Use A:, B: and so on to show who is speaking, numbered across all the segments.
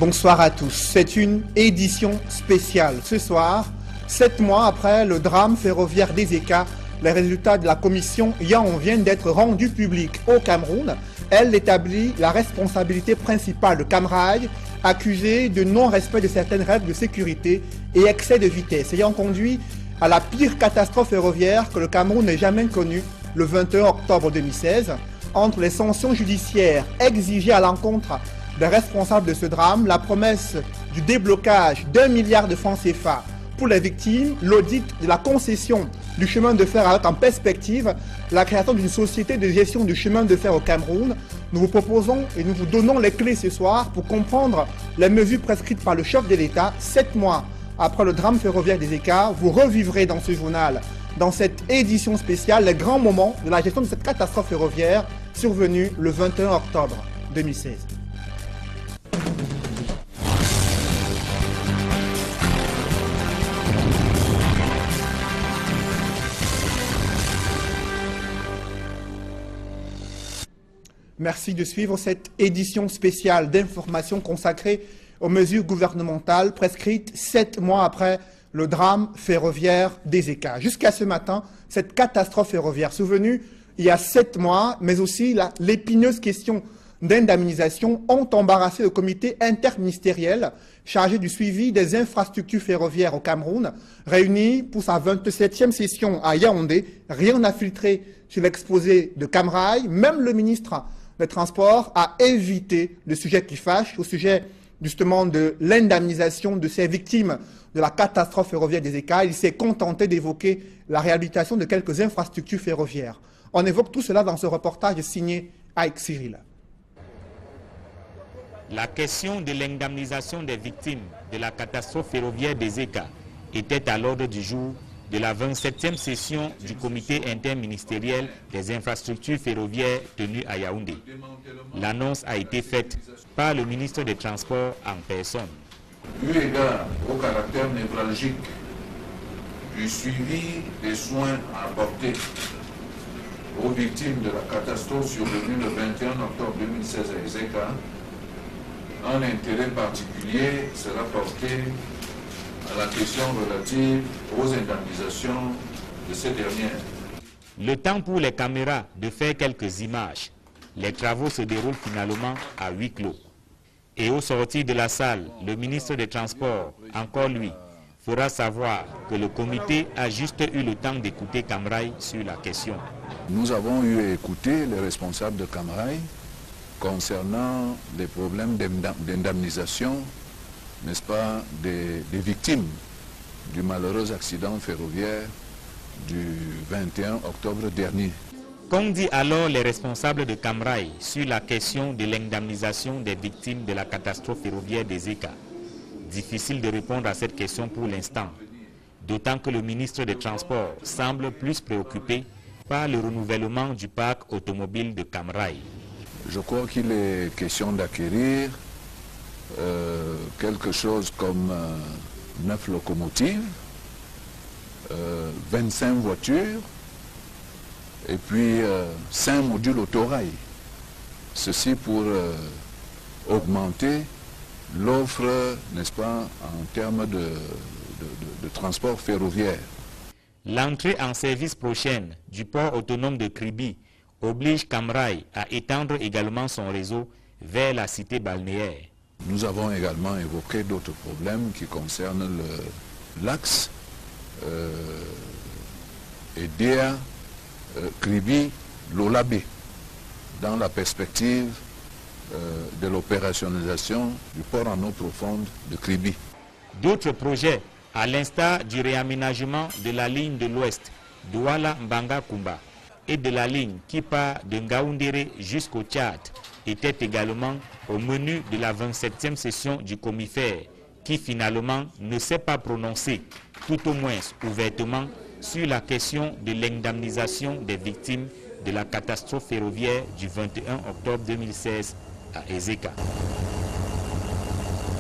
A: Bonsoir à tous. C'est une édition spéciale. Ce soir, 7 mois après le drame ferroviaire d'Ezeka, les résultats de la commission Yaon viennent d'être rendus publics au Cameroun. Elle établit la responsabilité principale de Camrail, accusé de non-respect de certaines règles de sécurité et excès de vitesse, ayant conduit à la pire catastrophe ferroviaire que le Cameroun n'ait jamais connue le 21 octobre 2016. Entre les sanctions judiciaires exigées à l'encontre des responsables de ce drame, la promesse du déblocage d'1 milliard de francs CFA pour les victimes, l'audit de la concession du chemin de fer avec en perspective la création d'une société de gestion du chemin de fer au Cameroun. Nous vous proposons et nous vous donnons les clés ce soir pour comprendre les mesures prescrites par le chef de l'État. 7 mois après le drame ferroviaire d'Ezeka, vous revivrez dans ce journal, dans cette édition spéciale, les grands moments de la gestion de cette catastrophe ferroviaire survenue le 21 octobre 2016. Merci de suivre cette édition spéciale d'information consacrée aux mesures gouvernementales prescrites 7 mois après le drame ferroviaire d'Ezeka. Jusqu'à ce matin, cette catastrophe ferroviaire survenue il y a 7 mois, mais aussi l'épineuse question d'indemnisation ont embarrassé le comité interministériel chargé du suivi des infrastructures ferroviaires au Cameroun, réuni pour sa 27e session à Yaoundé. Rien n'a filtré sur l'exposé de Camrail, même le ministre des Transports a évité le sujet qui fâche, au sujet justement de l'indemnisation de ces victimes de la catastrophe ferroviaire d'Ezeka. Il s'est contenté d'évoquer la réhabilitation de quelques infrastructures ferroviaires. On évoque tout cela dans ce reportage signé Aïk Cyril.
B: La question de l'indemnisation des victimes de la catastrophe ferroviaire d'Ezeka était à l'ordre du jour de la 27e session du comité interministériel des infrastructures ferroviaires tenue à Yaoundé. L'annonce a été faite par le ministre des Transports en personne.
C: Eu égard au caractère névralgique du suivi des soins apportés aux victimes de la catastrophe survenue le 21 octobre 2016 à Ezeka, un intérêt particulier sera porté à la question relative aux indemnisations de ces dernières.
B: Le temps pour les caméras de faire quelques images. Les travaux se déroulent finalement à huis clos. Et au sortir de la salle, le ministre des Transports, encore lui, fera savoir que le comité a juste eu le temps d'écouter Camrail sur la question.
D: Nous avons eu à écouter les responsables de Camrail concernant les problèmes d'indemnisation, n'est-ce pas, des victimes du malheureux accident ferroviaire du 21 octobre dernier.
B: Qu'ont dit alors les responsables de Camrail sur la question de l'indemnisation des victimes de la catastrophe ferroviaire d'Ezeka? Difficile de répondre à cette question pour l'instant, d'autant que le ministre des Transports semble plus préoccupé par le renouvellement du parc automobile de Camrail.
D: Je crois qu'il est question d'acquérir quelque chose comme 9 locomotives, 25 voitures et puis 5 modules autorail. Ceci pour augmenter l'offre, n'est-ce pas, en termes de transport ferroviaire.
B: L'entrée en service prochaine du port autonome de Kribi oblige Camrail à étendre également son réseau vers la cité balnéaire.
D: Nous avons également évoqué d'autres problèmes qui concernent l'axe Edea Kribi Lolabé dans la perspective de l'opérationnalisation du port en eau profonde de Kribi. D'autres
B: projets, à l'instar du réaménagement de la ligne de l'Ouest Douala-Mbanga-Kumba et de la ligne qui part de Ngaoundéré jusqu'au Tchad, étaient également au menu de la 27e session du Comifère, qui finalement ne s'est pas prononcé, tout au moins ouvertement, sur la question de l'indemnisation des victimes de la catastrophe ferroviaire du 21 octobre 2016 à Ezeka.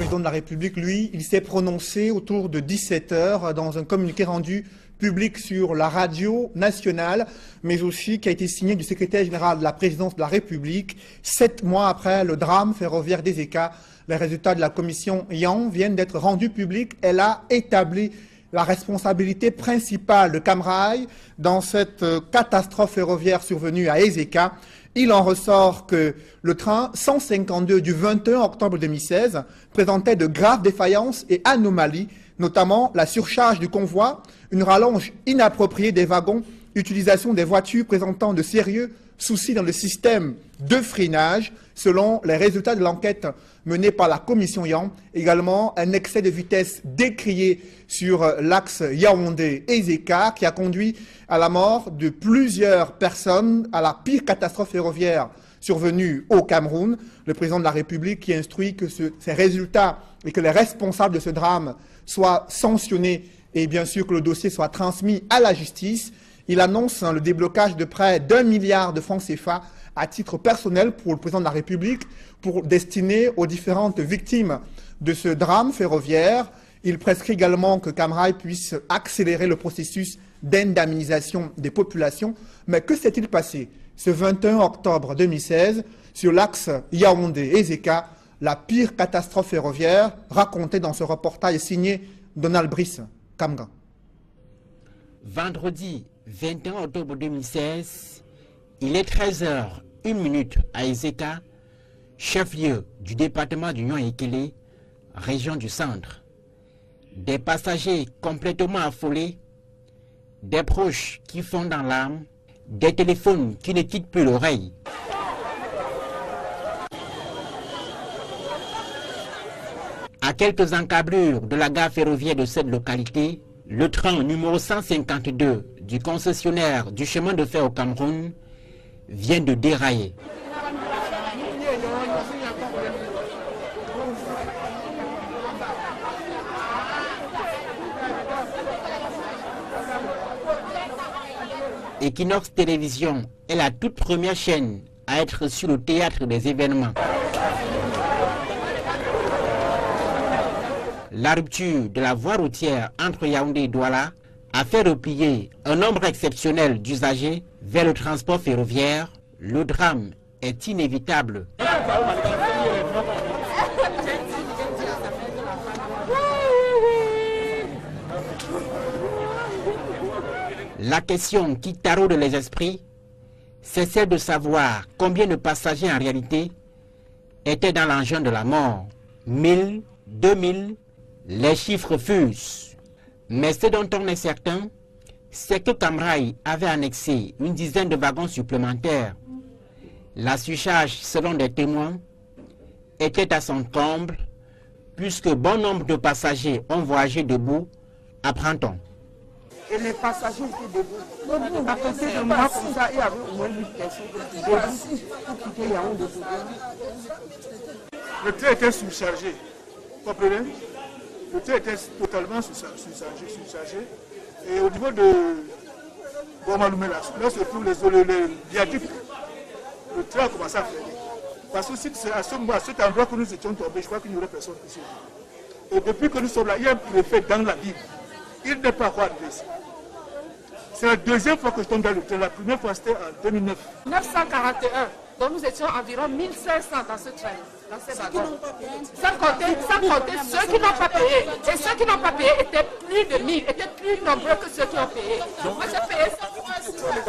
A: président de la République, lui, il s'est prononcé autour de 17 h dans un communiqué rendu public sur la radio nationale, mais aussi qui a été signé du secrétaire général de la présidence de la République. 7 mois après le drame ferroviaire des ECA, les résultats de la commission Yang viennent d'être rendus publics. Elle a établi la responsabilité principale de Camrail dans cette catastrophe ferroviaire survenue à Ezeka. Il en ressort que le train 152 du 21 octobre 2016 présentait de graves défaillances et anomalies, notamment la surcharge du convoi, une rallonge inappropriée des wagons, utilisation des voitures présentant de sérieux soucis dans le système de freinage, selon les résultats de l'enquête menée par la commission Yang. Également, un excès de vitesse décrié sur l'axe Yaoundé-Ezeka qui a conduit à la mort de plusieurs personnes, à la pire catastrophe ferroviaire survenue au Cameroun. Le président de la République qui instruit que ces résultats et que les responsables de ce drame soient sanctionnés et bien sûr que le dossier soit transmis à la justice. Il annonce le déblocage de près d'1 milliard de francs CFA à titre personnel pour le président de la République, pour destiner aux différentes victimes de ce drame ferroviaire. Il prescrit également que Camrail puisse accélérer le processus d'indemnisation des populations. Mais que s'est-il passé ce 21 octobre 2016 sur l'axe Yaoundé-Ezeka, la pire catastrophe ferroviaire racontée dans ce reportage signé Donald Brice Kamga.
E: Vendredi 21 octobre 2016, il est 13h01 à Ezeka, chef-lieu du département du Nyon-Ekele, région du centre. Des passagers complètement affolés, des proches qui fondent dans l'âme, des téléphones qui ne quittent plus l'oreille. À quelques encablures de la gare ferroviaire de cette localité, le train numéro 152 du concessionnaire du chemin de fer au Cameroun vient de dérailler. Equinox Télévision est la toute première chaîne à être sur le théâtre des événements. La rupture de la voie routière entre Yaoundé et Douala a fait replier un nombre exceptionnel d'usagers vers le transport ferroviaire. Le drame est inévitable. La question qui taraude les esprits, c'est celle de savoir combien de passagers en réalité étaient dans l'engin de la mort. 1000, 2000, les chiffres fusent. Mais ce dont on est certain, c'est que Camrail avait annexé une dizaine de wagons supplémentaires. La surcharge, selon des témoins, était à son comble, puisque bon nombre de passagers ont voyagé debout, apprend-on.
F: Et les passagers étaient debout. À côté de moi, comme ça, il y avait au moins 8 personnes debout pour quitter Yaoundé.
G: Le train était surchargé. Vous comprenez? Le train était totalement surchargé. Et au niveau de Bourmaloumé, là se trouvent les viaducs. Le train a commencé à freiner. Parce que c'est à cet endroit que nous étions tombés, je crois qu'il n'y aurait personne ici. Et depuis que nous sommes là, il y a un préfet dans la ville. Il n'est pas encore arrivé ici. C'est la deuxième fois que je tombe dans le train. La première fois, c'était en 2009.
F: 941. Donc nous étions environ 1500 dans ce train. Dans ces wagons. Sans compter ceux qui n'ont pas payé. Et ceux qui n'ont pas payé étaient plus de 1000, étaient plus nombreux que ceux qui ont payé. Donc moi j'ai payé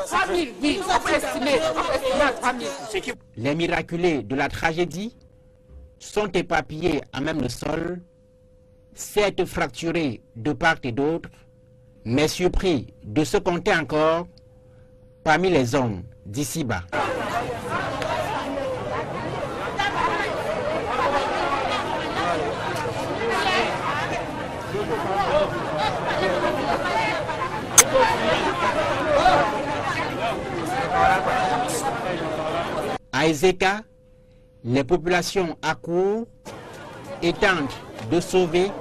F: 3000, oui, on peut estimer à 3000.
E: Les miraculés de la tragédie sont éparpillés à même le sol, certes fracturés de part et d'autre, mais surpris de se compter encore parmi les hommes d'ici-bas. À Ezeka, les populations accourent et tentent de sauver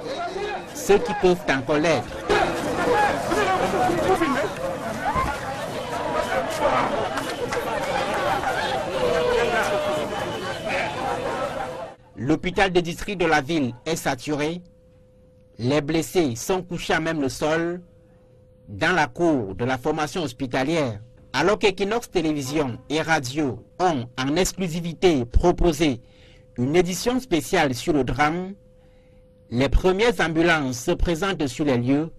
E: ceux qui peuvent encore l'être. L'hôpital de district de la ville est saturé. Les blessés sont couchés à même le sol dans la cour de la formation hospitalière. Alors qu'Equinox Télévision et Radio ont en exclusivité proposé une édition spéciale sur le drame, les premières ambulances se présentent sur les lieux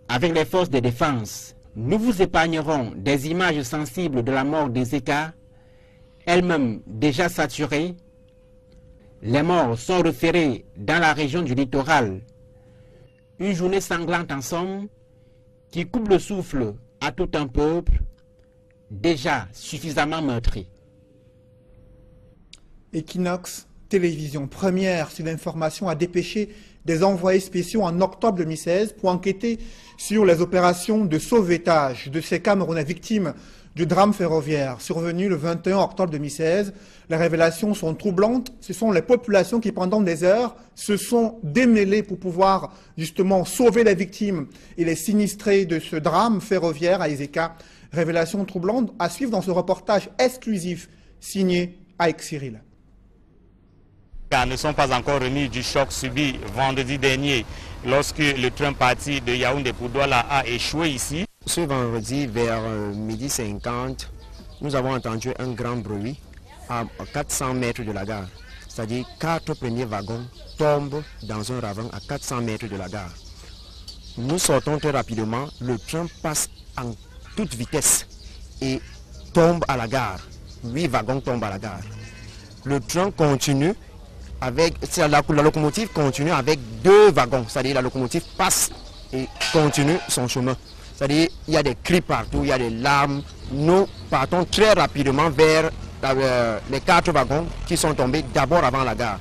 E: avec les forces de défense. Nous vous épargnerons des images sensibles de la mort des Eka, elle-même déjà saturée. Les morts sont référés dans la région du littoral. Une journée sanglante en somme qui coupe le souffle à tout un peuple déjà suffisamment meurtri.
A: Equinox Télévision, première sur l'information, a dépêché des envoyés spéciaux en octobre 2016 pour enquêter sur les opérations de sauvetage de ces Camerounais victimes du drame ferroviaire survenu le 21 octobre 2016. Les révélations sont troublantes. Ce sont les populations qui, pendant des heures, se sont démêlées pour pouvoir justement sauver les victimes et les sinistrés de ce drame ferroviaire à Ezeka. Révélations troublantes à suivre dans ce reportage exclusif signé avec Cyril.
B: Ne sont pas encore remis du choc subi vendredi dernier lorsque le train parti de Yaoundé pour Douala a échoué ici.
H: Ce vendredi vers 12h50, nous avons entendu un grand bruit à 400 mètres de la gare. C'est-à-dire 4 premiers wagons tombent dans un ravin à 400 mètres de la gare. Nous sortons très rapidement, le train passe en toute vitesse et tombe à la gare. 8 wagons tombent à la gare. Le train continue. La locomotive continue avec 2 wagons, c'est-à-dire la locomotive passe et continue son chemin. C'est-à-dire il y a des cris partout, il y a des larmes. Nous partons très rapidement vers les 4 wagons qui sont tombés d'abord avant la gare.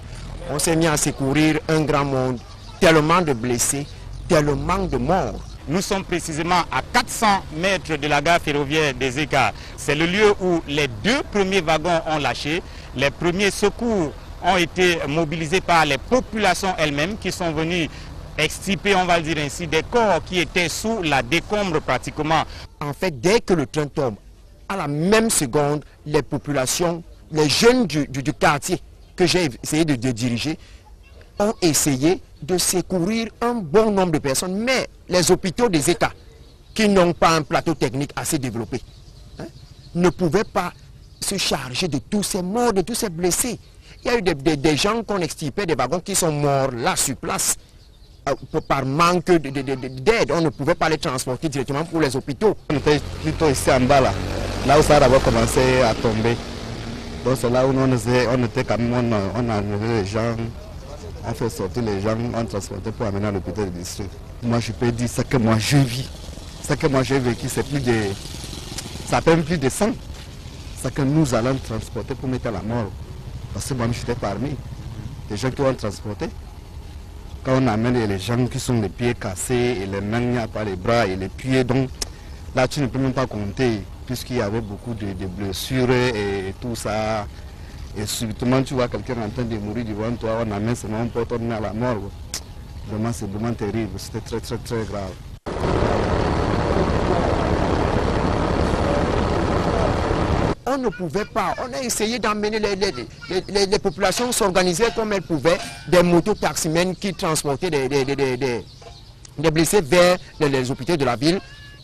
H: On s'est mis à secourir un grand monde, tellement de blessés, tellement de morts.
B: Nous sommes précisément à 400 mètres de la gare ferroviaire des Eka. C'est le lieu où les 2 premiers wagons ont lâché. Les premiers secours ont été mobilisés par les populations elles-mêmes qui sont venues extirper, on va le dire ainsi, des corps qui étaient sous la décombre pratiquement.
H: En fait, dès que le train tombe, à la même seconde, les populations, les jeunes du quartier que j'ai essayé de diriger, ont essayé de secourir un bon nombre de personnes. Mais les hôpitaux des États, qui n'ont pas un plateau technique assez développé, ne pouvaient pas se charger de tous ces morts, de tous ces blessés. Il y a eu des gens qu'on extirpait des wagons qui sont morts là sur place par manque d'aide. On ne pouvait pas les transporter directement pour les hôpitaux.
I: On était plutôt ici en bas là où ça a d'abord commencé à tomber. Donc c'est là où on était quand même, on a enlevé les gens, on fait sortir les gens, on transportait pour amener à l'hôpital de district. Moi je peux dire ce que moi je vis. Ce que moi j'ai vécu, c'est plus de, ça fait plus de 100. Ce que nous allons transporter pour mettre à la mort. Parce que moi j'étais parmi les gens qui ont transporté. Quand on amène les gens qui sont les pieds cassés et les mains, il n'y a pas les bras et les pieds, donc là tu ne peux même pas compter puisqu'il y avait beaucoup de blessures et tout ça. Et subitement tu vois quelqu'un en train de mourir devant toi, on amène seulement un pote, on est à la mort. Vraiment c'est vraiment terrible, c'était très très très grave.
H: On ne pouvait pas, on a essayé d'emmener les populations s'organiser comme elles pouvaient, des motos-taximens qui transportaient des blessés vers les hôpitaux de la ville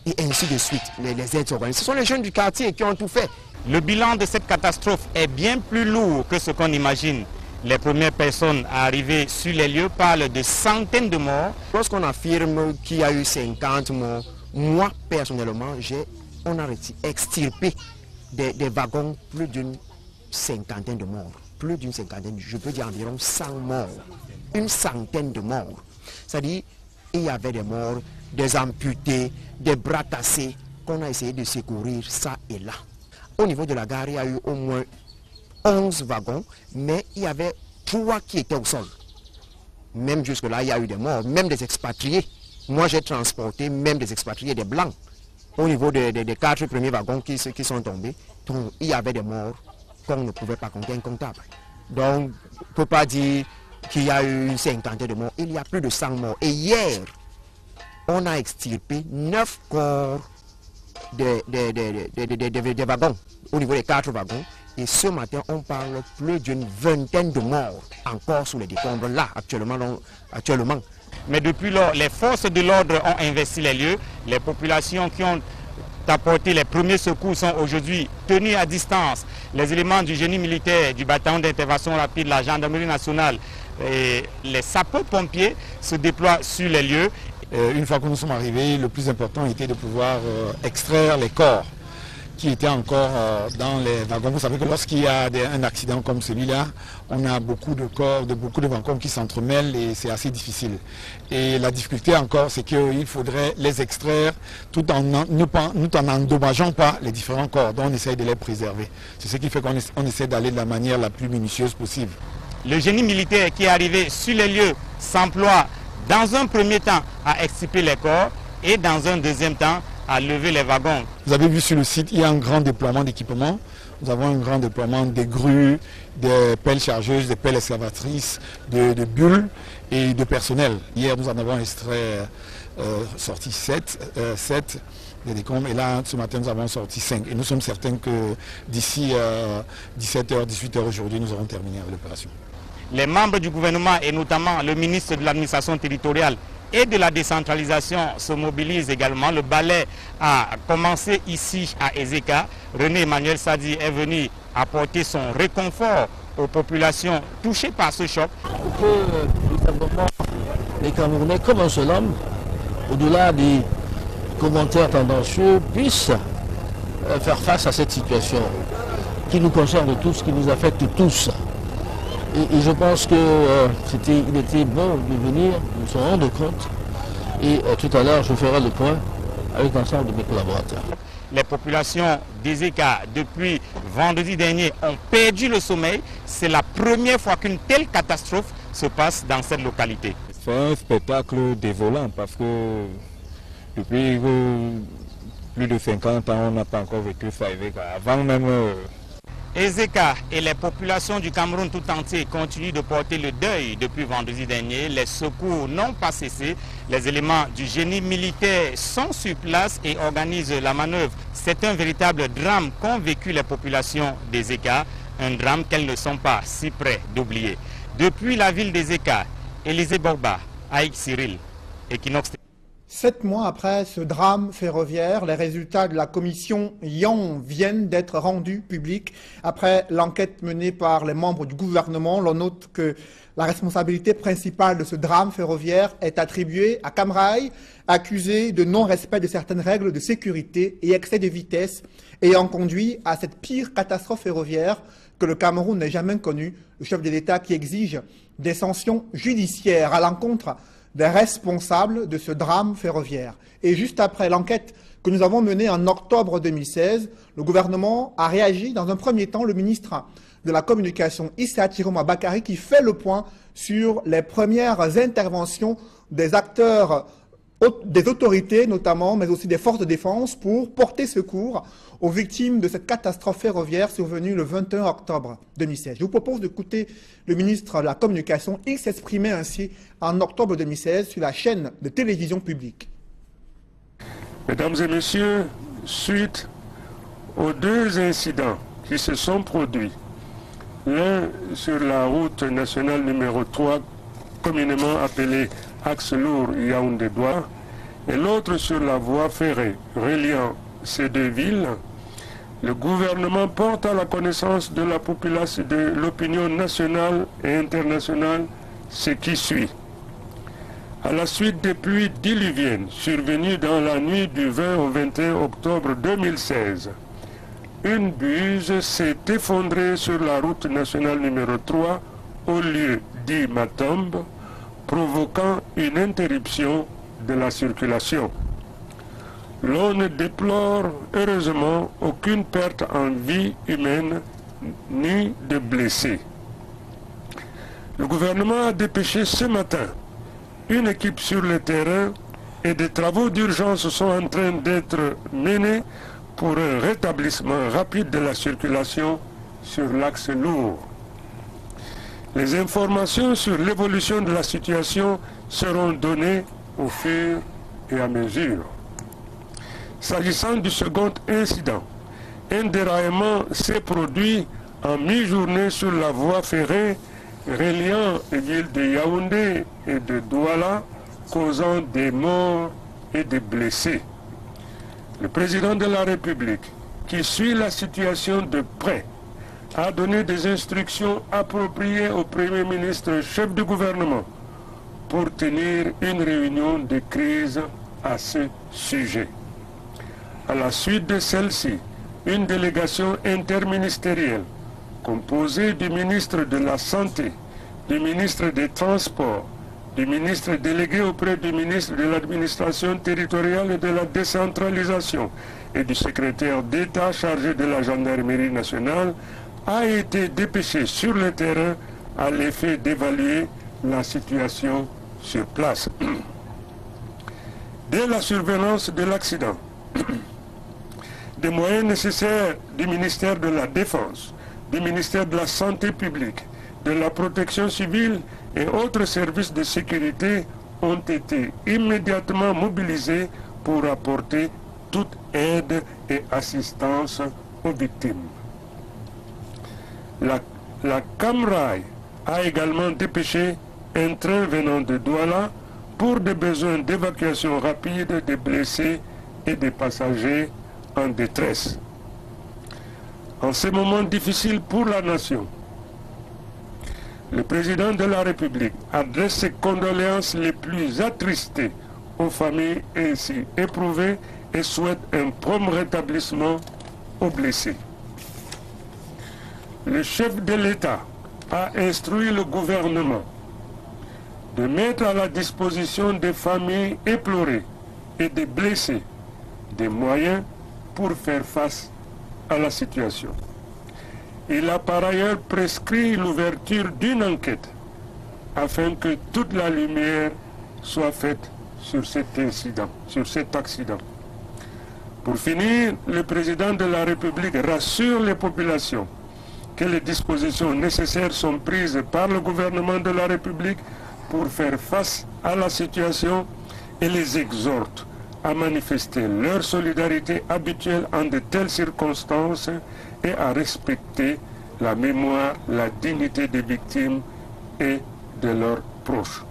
H: et ainsi de suite, les aides organisées. Ce sont les jeunes du quartier qui ont tout fait.
B: Le bilan de cette catastrophe est bien plus lourd que ce qu'on imagine. Les premières personnes à arriver sur les lieux parlent de centaines de morts.
H: Lorsqu'on affirme qu'il y a eu 50 morts, moi personnellement, on a extirpé des wagons, plus d'une cinquantaine de morts. Plus d'une cinquantaine, je peux dire environ 100 morts. Une centaine de morts. C'est-à-dire, il y avait des morts, des amputés, des bras cassés, qu'on a essayé de secourir ça et là. Au niveau de la gare, il y a eu au moins 11 wagons, mais il y avait 3 qui étaient au sol. Même jusque-là, il y a eu des morts, même des expatriés. Moi, j'ai transporté même des expatriés, des blancs. Au niveau des 4 premiers wagons qui sont tombés, donc, il y avait des morts qu'on ne pouvait pas compter, incomptables. Donc, on ne peut pas dire qu'il y a eu une cinquantaine de morts. Il y a plus de 100 morts. Et hier, on a extirpé 9 corps des wagons, au niveau des 4 wagons. Et ce matin, on parle plus d'une vingtaine de morts encore sous les décombres, là, actuellement.
B: Mais depuis lors, les forces de l'ordre ont investi les lieux. Les populations qui ont apporté les premiers secours sont aujourd'hui tenues à distance. Les éléments du génie militaire, du bataillon d'intervention rapide, la gendarmerie nationale et les sapeurs-pompiers se déploient sur les lieux.
J: Une fois que nous sommes arrivés, le plus important était de pouvoir extraire les corps qui étaient encore dans les wagons. Vous savez que lorsqu'il y a un accident comme celui-là, on a beaucoup de corps, beaucoup de wagons qui s'entremêlent et c'est assez difficile. Et la difficulté encore, c'est qu'il faudrait les extraire tout en n'endommageant pas les différents corps. Donc on essaye de les préserver. C'est ce qui fait qu'on essaie d'aller de la manière la plus minutieuse possible.
B: Le génie militaire qui est arrivé sur les lieux s'emploie dans un premier temps à extirper les corps et dans un deuxième temps à lever les wagons.
J: Vous avez vu sur le site, il y a un grand déploiement d'équipements. Nous avons un grand déploiement des grues, des pelles chargeuses, des pelles excavatrices, de bulles et de personnel. Hier, nous en avons extrait sorti 7 des décombres et là, ce matin, nous avons sorti 5. Et nous sommes certains que d'ici 17h, 18h aujourd'hui, nous aurons terminé l'opération.
B: Les membres du gouvernement et notamment le ministre de l'administration territoriale et de la décentralisation se mobilisent également. Le balai a commencé ici à Ezeka. René Emmanuel Sadi est venu apporter son réconfort aux populations touchées par ce choc.
K: Pour que les Camerounais, comme un seul homme, au-delà des commentaires tendancieux, puissent faire face à cette situation qui nous concerne tous, qui nous affecte tous. Et je pense qu'il était bon de venir, de se rendre compte. Et tout à l'heure, je ferai le point avec l'ensemble de mes collaborateurs.
B: Les populations d'Ezeka, depuis vendredi dernier, ont perdu le sommeil. C'est la première fois qu'une telle catastrophe se passe dans cette localité.
L: C'est un spectacle désolant parce que depuis plus de 50 ans, on n'a pas encore vécu ça avec. Avant même...
B: Ezeka et les populations du Cameroun tout entier continuent de porter le deuil depuis vendredi dernier. Les secours n'ont pas cessé. Les éléments du génie militaire sont sur place et organisent la manœuvre. C'est un véritable drame qu'ont vécu les populations d'Ezeka, un drame qu'elles ne sont pas si près d'oublier. Depuis la ville d'Ezeka, Élisée Borba, Aïk Cyril, Equinox.
A: 7 mois après ce drame ferroviaire, les résultats de la commission Yon viennent d'être rendus publics. Après l'enquête menée par les membres du gouvernement, l'on note que la responsabilité principale de ce drame ferroviaire est attribuée à Cam Rail, accusé de non-respect de certaines règles de sécurité et excès de vitesse, ayant conduit à cette pire catastrophe ferroviaire que le Cameroun n'ait jamais connue. Le chef de l'État qui exige des sanctions judiciaires à l'encontre des responsables de ce drame ferroviaire. Et juste après l'enquête que nous avons menée en octobre 2016, le gouvernement a réagi dans un premier temps, le ministre de la Communication, Issa Chiroma Bakari, qui fait le point sur les premières interventions des acteurs, des autorités notamment, mais aussi des forces de défense pour porter secours aux victimes de cette catastrophe ferroviaire survenue le 21 octobre 2016. Je vous propose d'écouter le ministre de la Communication. Il s'exprimait ainsi en octobre 2016 sur la chaîne de télévision publique.
M: Mesdames et messieurs, suite aux 2 incidents qui se sont produits, l'un sur la route nationale numéro 3, communément appelée Axe lourd Yaoundé-Douala, et l'autre sur la voie ferrée reliant ces 2 villes, le gouvernement porte à la connaissance de la population, de l'opinion nationale et internationale, ce qui suit. À la suite des pluies diluviennes survenues dans la nuit du 20 au 21 octobre 2016, une buse s'est effondrée sur la route nationale numéro 3 au lieu dit Matombe, provoquant une interruption de la circulation. L'on ne déplore heureusement aucune perte en vie humaine ni de blessés. Le gouvernement a dépêché ce matin une équipe sur le terrain et des travaux d'urgence sont en train d'être menés pour un rétablissement rapide de la circulation sur l'axe lourd. Les informations sur l'évolution de la situation seront données au fur et à mesure. S'agissant du second incident, un déraillement s'est produit en mi-journée sur la voie ferrée reliant les villes de Yaoundé et de Douala, causant des morts et des blessés. Le président de la République, qui suit la situation de près, a donné des instructions appropriées au Premier ministre chef du gouvernement pour tenir une réunion de crise à ce sujet. À la suite de celle-ci, une délégation interministérielle composée du ministre de la Santé, du ministre des Transports, du ministre délégué auprès du ministre de l'Administration territoriale et de la décentralisation et du secrétaire d'État chargé de la gendarmerie nationale a été dépêché sur le terrain à l'effet d'évaluer la situation sur place. Dès la survenance de l'accident, des moyens nécessaires du ministère de la Défense, du ministère de la Santé publique, de la Protection civile et autres services de sécurité ont été immédiatement mobilisés pour apporter toute aide et assistance aux victimes. La Camrail a également dépêché un train venant de Douala pour des besoins d'évacuation rapide des blessés et des passagers en détresse. En ces moments difficiles pour la nation, le président de la République adresse ses condoléances les plus attristées aux familles ainsi éprouvées et souhaite un prompt rétablissement aux blessés. Le chef de l'État a instruit le gouvernement de mettre à la disposition des familles éplorées et des blessés des moyens pour faire face à la situation. Il a par ailleurs prescrit l'ouverture d'une enquête afin que toute la lumière soit faite sur cet incident, sur cet accident. Pour finir, le président de la République rassure les populations que les dispositions nécessaires sont prises par le gouvernement de la République pour faire face à la situation et les exhorte à manifester leur solidarité habituelle en de telles circonstances et à respecter la mémoire, la dignité des victimes et de leurs proches.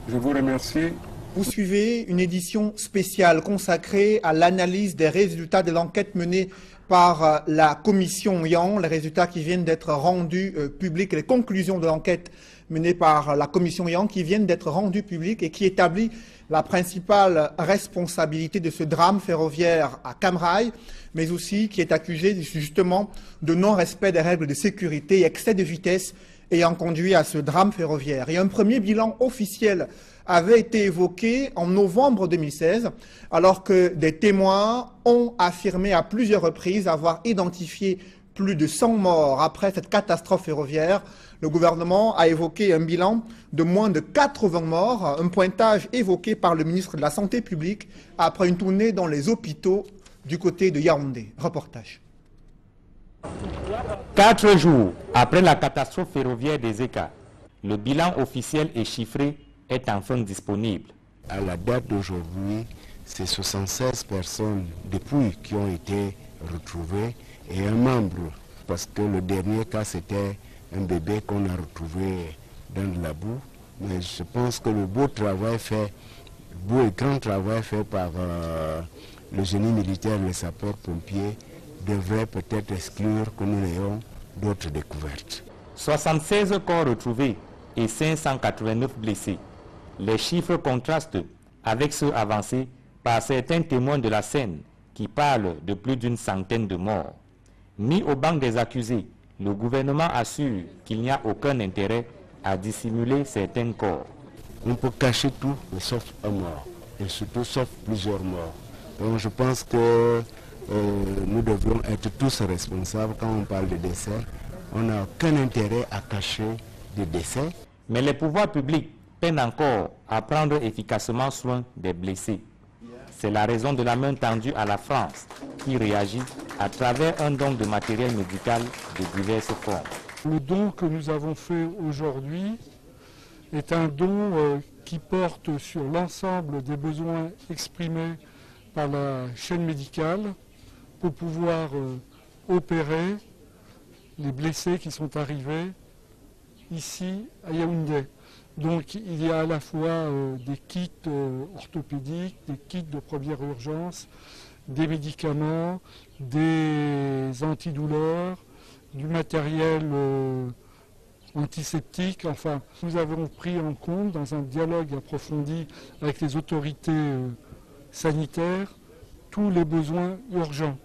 M: Je vous remercie.
A: Vous suivez une édition spéciale consacrée à l'analyse des résultats de l'enquête menée par la commission Yang, les résultats qui viennent d'être rendus publics, les conclusions de l'enquête menée par la commission Yang qui viennent d'être rendues publiques et qui établit la principale responsabilité de ce drame ferroviaire à Cam Rai, mais aussi qui est accusé justement de non-respect des règles de sécurité et excès de vitesse ayant conduit à ce drame ferroviaire. Et un premier bilan officiel avait été évoqué en novembre 2016, alors que des témoins ont affirmé à plusieurs reprises avoir identifié plus de 100 morts après cette catastrophe ferroviaire. Le gouvernement a évoqué un bilan de moins de 80 morts, un pointage évoqué par le ministre de la Santé publique après une tournée dans les hôpitaux du côté de Yaoundé. Reportage.
B: 4 jours après la catastrophe ferroviaire des ECA, le bilan officiel et chiffré est enfin disponible.
H: À la date d'aujourd'hui, c'est 76 personnes depuis qui ont été retrouvées et un membre, parce que le dernier cas c'était un bébé qu'on a retrouvé dans de la boue. Mais je pense que le beau et grand travail fait par le génie militaire, les sapeurs-pompiers, devrait peut-être exclure que nous ayons d'autres découvertes.
B: 76 corps retrouvés et 589 blessés. Les chiffres contrastent avec ceux avancés par certains témoins de la scène qui parlent de plus d'une centaine de morts. Mis au banc des accusés, le gouvernement assure qu'il n'y a aucun intérêt à dissimuler certains corps.
H: On peut cacher tout, sauf un mort, et surtout sauf plusieurs morts. Donc je pense que nous devons être tous responsables quand on parle de décès. On n'a aucun intérêt à cacher des décès.
B: Mais les pouvoirs publics peinent encore à prendre efficacement soin des blessés. C'est la raison de la main tendue à la France qui réagit à travers un don de matériel médical de diverses formes.
N: Le don que nous avons fait aujourd'hui est un don qui porte sur l'ensemble des besoins exprimés par la chaîne médicale pour pouvoir opérer les blessés qui sont arrivés ici à Yaoundé. Donc il y a à la fois des kits orthopédiques, des kits de première urgence, des médicaments, des antidouleurs, du matériel antiseptique. Enfin, nous avons pris en compte dans un dialogue approfondi avec les autorités sanitaires tous les besoins urgents.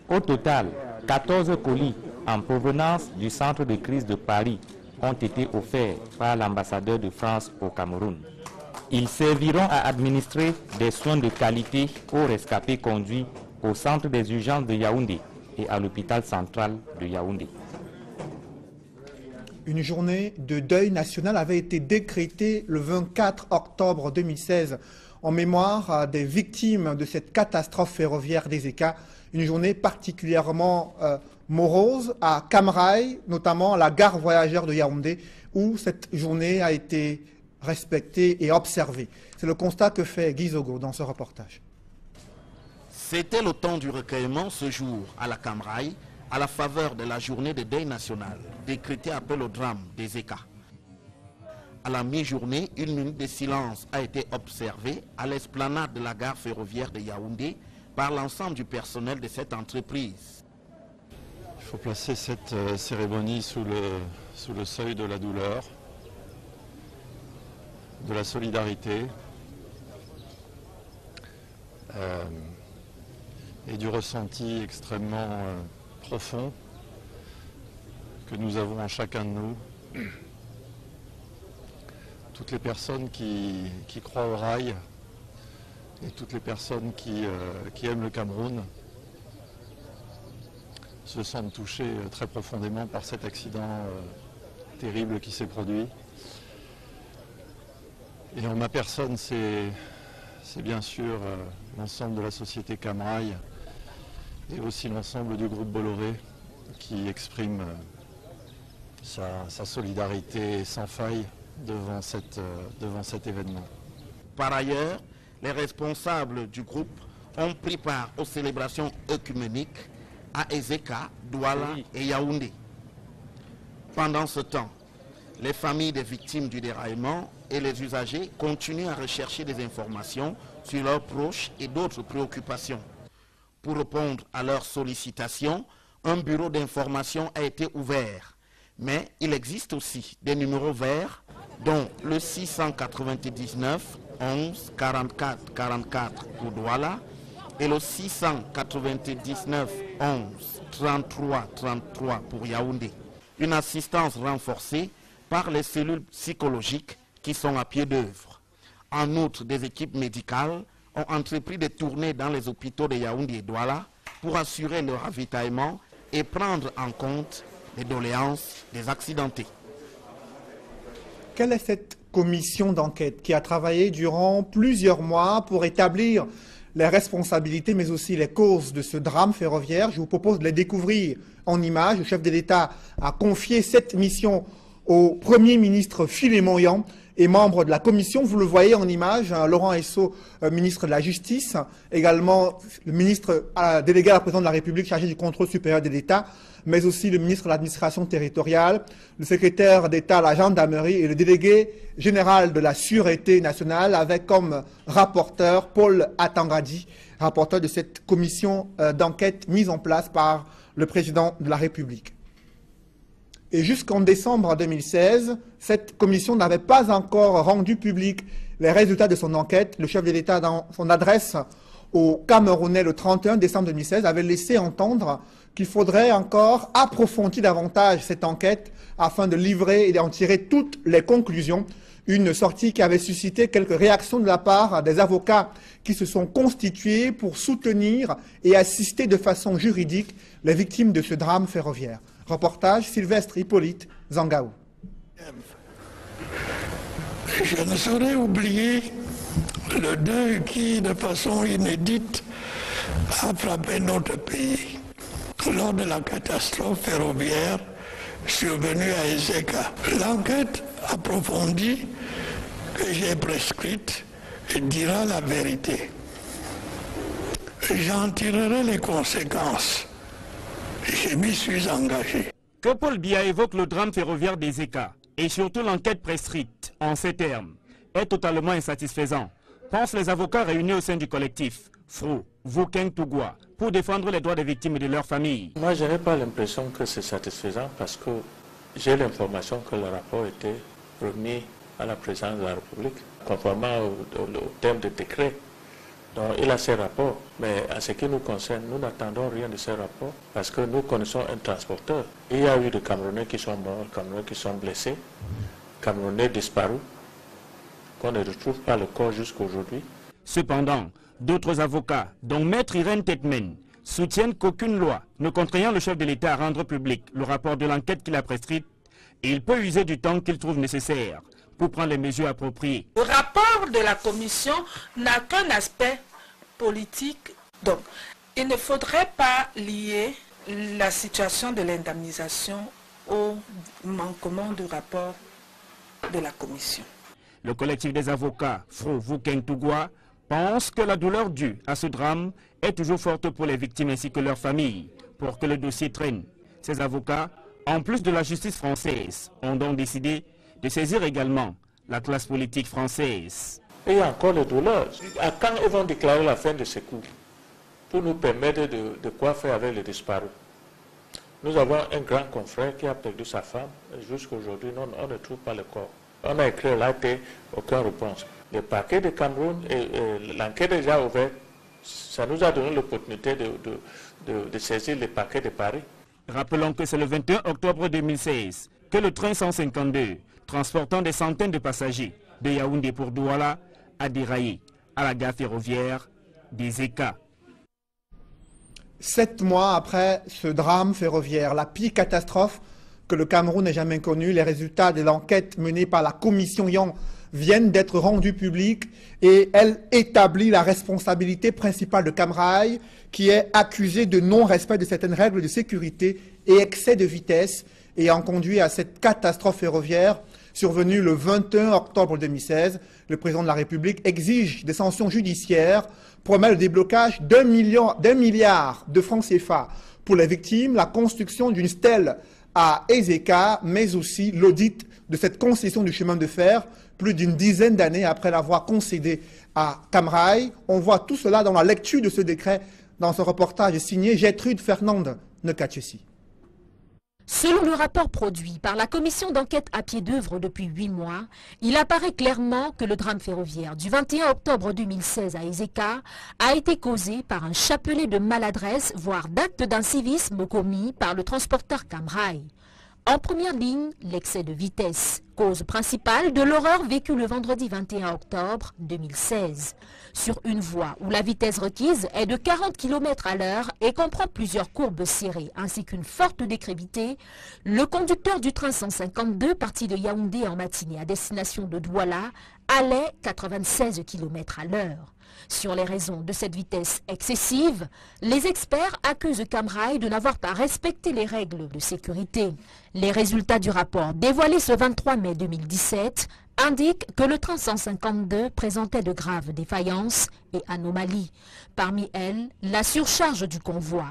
B: Au total, 14 colis en provenance du centre de crise de Paris ont été offerts par l'ambassadeur de France au Cameroun. Ils serviront à administrer des soins de qualité aux rescapés conduits au centre des urgences de Yaoundé et à l'hôpital central de Yaoundé.
A: Une journée de deuil national avait été décrétée le 24 octobre 2016 en mémoire des victimes de cette catastrophe ferroviaire des ECA. Une journée particulièrement morose à Cam Rai, notamment à la gare voyageurs de Yaoundé, où cette journée a été respectée et observée. C'est le constat que fait Guy Zogo dans ce reportage.
O: C'était le temps du recueillement ce jour à la Cam Rai, à la faveur de la journée de deuil national, décrétée appel au drame des ECA. À la mi-journée, une minute de silence a été observée à l'esplanade de la gare ferroviaire de Yaoundé par l'ensemble du personnel de cette entreprise.
P: Il faut placer cette cérémonie sous le seuil de la douleur, de la solidarité et du ressenti extrêmement profond que nous avons en chacun de nous. Toutes les personnes qui croient au rail et toutes les personnes qui aiment le Cameroun se sentent touchées très profondément par cet accident terrible qui s'est produit. Et en ma personne, c'est bien sûr l'ensemble de la société Cam Rai et aussi l'ensemble du groupe Bolloré qui exprime sa solidarité sans faille devant cet événement.
O: Par ailleurs, les responsables du groupe ont pris part aux célébrations œcuméniques à Ezeka, Douala et Yaoundé. Pendant ce temps, les familles des victimes du déraillement et les usagers continuent à rechercher des informations sur leurs proches et d'autres préoccupations. Pour répondre à leurs sollicitations, un bureau d'information a été ouvert. Mais il existe aussi des numéros verts, dont le 699 11 44 44 pour Douala et le 699 11 33 33 pour Yaoundé. Une assistance renforcée par les cellules psychologiques qui sont à pied d'œuvre. En outre, des équipes médicales ont entrepris des tournées dans les hôpitaux de Yaoundé et Douala pour assurer le ravitaillement et prendre en compte les doléances des accidentés.
A: Quelle est cette commission d'enquête qui a travaillé durant plusieurs mois pour établir les responsabilités mais aussi les causes de ce drame ferroviaire? Je vous propose de les découvrir en images. Le chef de l'État a confié cette mission au Premier ministre Philémon Yan et membre de la commission. Vous le voyez en image, Laurent Esso, ministre de la Justice, également le ministre délégué à la présidence de la République chargé du contrôle supérieur de l'État, mais aussi le ministre de l'administration territoriale, le secrétaire d'État à la gendarmerie et le délégué général de la Sûreté nationale, avec comme rapporteur Paul Atangadi, rapporteur de cette commission d'enquête mise en place par le président de la République. Et jusqu'en décembre 2016, cette commission n'avait pas encore rendu public les résultats de son enquête. Le chef de l'État, dans son adresse aux Camerounais le 31 décembre 2016, avait laissé entendre qu'il faudrait encore approfondir davantage cette enquête afin de livrer et d'en tirer toutes les conclusions. Une sortie qui avait suscité quelques réactions de la part des avocats qui se sont constitués pour soutenir et assister de façon juridique les victimes de ce drame ferroviaire. Reportage Sylvestre Hippolyte Zangaou.
Q: Je ne saurais oublier le deuil qui, de façon inédite, a frappé notre pays lors de la catastrophe ferroviaire survenue à Ezeka. L'enquête approfondie que j'ai prescrite dira la vérité. J'en tirerai les conséquences. Je m'y suis engagé.
B: Que Paul Biya évoque le drame ferroviaire des ECA et surtout l'enquête prescrite en ces termes est totalement insatisfaisant, pensent les avocats réunis au sein du collectif Fro Vokeng Tugwa pour défendre les droits des victimes et de leurs familles.
R: Moi, je n'ai pas l'impression que c'est satisfaisant parce que j'ai l'information que le rapport était remis à la présidence de la République, conformément au terme de décret. Donc, il a ses rapports, mais en ce qui nous concerne, nous n'attendons rien de ces rapports parce que nous connaissons un transporteur. Il y a eu des Camerounais qui sont morts, Camerounais qui sont blessés, Camerounais disparus, qu'on ne retrouve pas le corps jusqu'à aujourd'hui.
B: Cependant, d'autres avocats, dont Maître Irène Tetmen, soutiennent qu'aucune loi ne contraignant le chef de l'État à rendre public le rapport de l'enquête qu'il a prescrite, et il peut user du temps qu'il trouve nécessaire pour prendre les mesures appropriées.
F: Le rapport de la commission n'a qu'un aspect politique. Donc, il ne faudrait pas lier la situation de l'indemnisation au manquement du rapport de la commission.
B: Le collectif des avocats Fro Vokeng Tugwa pense que la douleur due à ce drame est toujours forte pour les victimes ainsi que leurs familles. Pour que le dossier traîne, ces avocats, en plus de la justice française, ont donc décidé de saisir également la classe politique française.
R: Et il y a encore les douleurs. À quand ils vont déclarer la fin de ces cours pour nous permettre de quoi faire avec les disparus? Nous avons un grand confrère qui a perdu sa femme. Jusqu'à aujourd'hui, on ne trouve pas le corps. On a écrit là, aucune réponse. Le parquet de Cameroun et l'enquête déjà ouverte, ça nous a donné l'opportunité de saisir le parquet de Paris.
B: Rappelons que c'est le 21 octobre 2016 que le train 152, transportant des centaines de passagers de Yaoundé pour Douala, a déraillé à la gare ferroviaire des ECA.
A: 7 mois après ce drame ferroviaire, la pire catastrophe que le Cameroun n'ait jamais connue, les résultats de l'enquête menée par la commission Yang viennent d'être rendus publics et elle établit la responsabilité principale de Camrail qui est accusé de non-respect de certaines règles de sécurité et excès de vitesse ayant conduit à cette catastrophe ferroviaire survenue le 21 octobre 2016. Le président de la République exige des sanctions judiciaires, promet le déblocage d'1 milliard de francs CFA pour les victimes, la construction d'une stèle à Ezeka, mais aussi l'audit de cette concession du chemin de fer, plus d'une dizaine d'années après l'avoir concédé à Camrail. On voit tout cela dans la lecture de ce décret, dans ce reportage signé Gertrude Fernande Nekachesi.
S: Selon le rapport produit par la commission d'enquête à pied d'œuvre depuis 8 mois, il apparaît clairement que le drame ferroviaire du 21 octobre 2016 à Ezeka a été causé par un chapelet de maladresse, voire d'actes d'incivisme commis par le transporteur Camrail. En première ligne, l'excès de vitesse, cause principale de l'horreur vécue le vendredi 21 octobre 2016. Sur une voie où la vitesse requise est de 40 km à l'heure et comprend plusieurs courbes serrées ainsi qu'une forte décrépité, le conducteur du train 152 parti de Yaoundé en matinée à destination de Douala allait 96 km à l'heure. Sur les raisons de cette vitesse excessive, les experts accusent Camrail de n'avoir pas respecté les règles de sécurité. Les résultats du rapport dévoilé ce 23 mai 2017 indiquent que le train 152 présentait de graves défaillances et anomalies. Parmi elles, la surcharge du convoi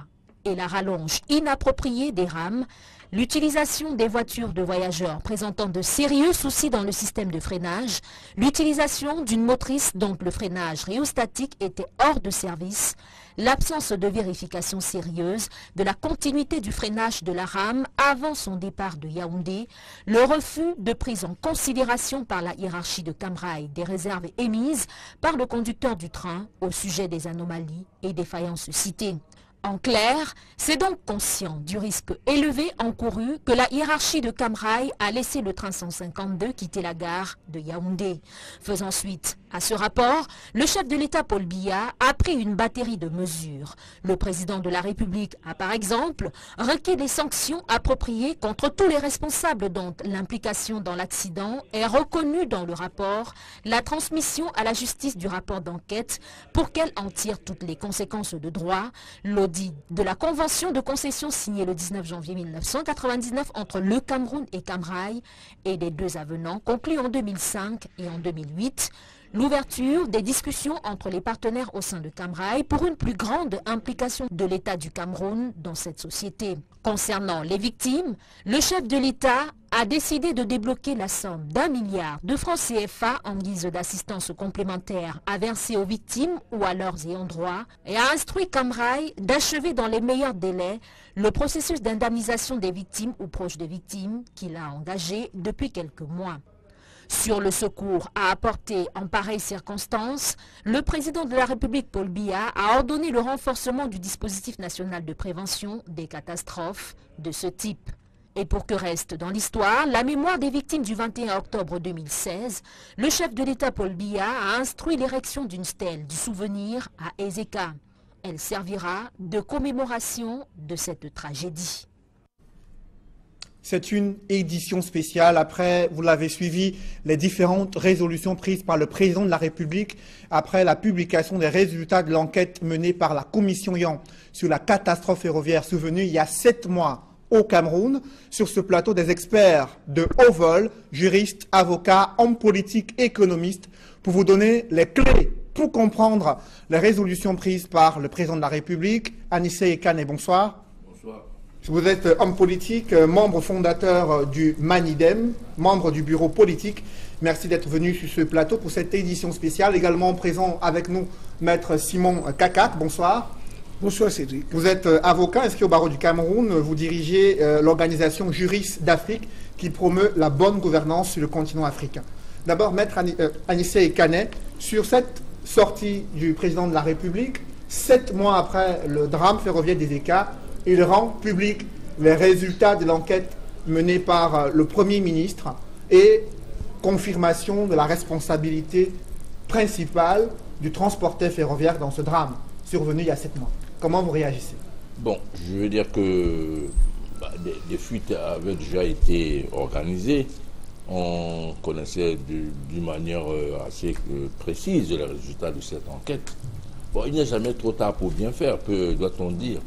S: et la rallonge inappropriée des rames, l'utilisation des voitures de voyageurs présentant de sérieux soucis dans le système de freinage, l'utilisation d'une motrice dont le freinage rhéostatique était hors de service, l'absence de vérification sérieuse de la continuité du freinage de la rame avant son départ de Yaoundé, le refus de prise en considération par la hiérarchie de Camrail des réserves émises par le conducteur du train au sujet des anomalies et défaillances citées. En clair, c'est donc conscient du risque élevé encouru que la hiérarchie de Camrail a laissé le train 152 quitter la gare de Yaoundé. Faisant suite à ce rapport, le chef de l'État Paul Biya a pris une batterie de mesures. Le président de la République a par exemple requis des sanctions appropriées contre tous les responsables dont l'implication dans l'accident est reconnue dans le rapport, la transmission à la justice du rapport d'enquête pour qu'elle en tire toutes les conséquences de droit, l'audit de la convention de concession signée le 19 janvier 1999 entre le Cameroun et Camrail et des 2 avenants conclus en 2005 et en 2008, l'ouverture des discussions entre les partenaires au sein de Camrail pour une plus grande implication de l'État du Cameroun dans cette société. Concernant les victimes, le chef de l'État a décidé de débloquer la somme d'1 milliard de francs CFA en guise d'assistance complémentaire à verser aux victimes ou à leurs ayants droit et a instruit Camrail d'achever dans les meilleurs délais le processus d'indemnisation des victimes ou proches des victimes qu'il a engagé depuis quelques mois. Sur le secours à apporter en pareilles circonstances, le président de la République, Paul Biya, a ordonné le renforcement du dispositif national de prévention des catastrophes de ce type. Et pour que reste dans l'histoire la mémoire des victimes du 21 octobre 2016, le chef de l'État, Paul Biya, a instruit l'érection d'une stèle du souvenir à Ezeka. Elle servira de commémoration de cette tragédie.
A: C'est une édition spéciale. Après, vous l'avez suivi, les différentes résolutions prises par le président de la République après la publication des résultats de l'enquête menée par la commission Yan sur la catastrophe ferroviaire survenue il y a 7 mois au Cameroun. Sur ce plateau, des experts de haut vol, juristes, avocats, hommes politiques, économistes, pour vous donner les clés pour comprendre les résolutions prises par le président de la République. Anissé Ekane, bonsoir. Vous êtes homme politique, membre fondateur du Manidem, membre du bureau politique. Merci d'être venu sur ce plateau pour cette édition spéciale. Également présent avec nous, maître Simon Kakak. Bonsoir.
T: Bonsoir Cédric.
A: Vous êtes avocat inscrit au barreau du Cameroun. Vous dirigez l'organisation Juristes d'Afrique qui promeut la bonne gouvernance sur le continent africain. D'abord, maître Anissé Ekane, sur cette sortie du président de la République, 7 mois après le drame ferroviaire d'Ezeka, il rend public les résultats de l'enquête menée par le Premier ministre et confirmation de la responsabilité principale du transporteur ferroviaire dans ce drame survenu il y a 7 mois. Comment vous réagissez?
U: Bon, je veux dire que des fuites avaient déjà été organisées. On connaissait d'une manière assez précise les résultats de cette enquête. Bon, il n'est jamais trop tard pour bien faire, doit-on dire.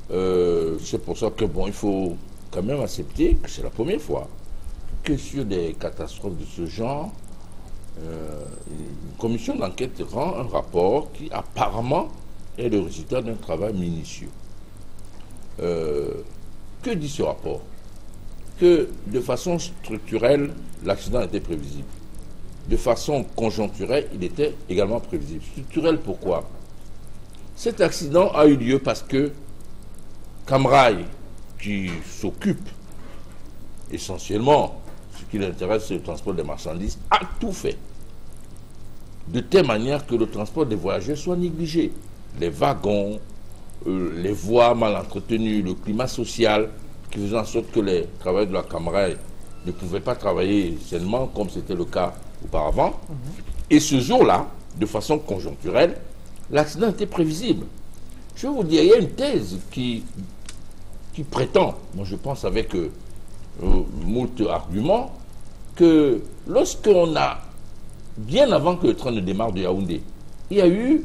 U: C'est pour ça que bon, il faut quand même accepter que c'est la première fois que sur des catastrophes de ce genre, une commission d'enquête rend un rapport qui apparemment est le résultat d'un travail minutieux. Que dit ce rapport? Que de façon structurelle, l'accident était prévisible. De façon conjoncturelle, il était également prévisible. Structurel, pourquoi? Cet accident a eu lieu parce que Camrail, qui s'occupe essentiellement, ce qui l'intéresse, c'est le transport des marchandises, a tout fait de telle manière que le transport des voyageurs soit négligé. Les wagons, les voies mal entretenues, le climat social qui faisait en sorte que les travailleurs de la Camrail ne pouvaient pas travailler sainement comme c'était le cas auparavant. Et ce jour-là, de façon conjoncturelle, l'accident était prévisible. Je vais vous dire, il y a une thèse qui prétend, moi je pense avec moult arguments, que lorsqu'on a, bien avant que le train ne démarre de Yaoundé, il y a eu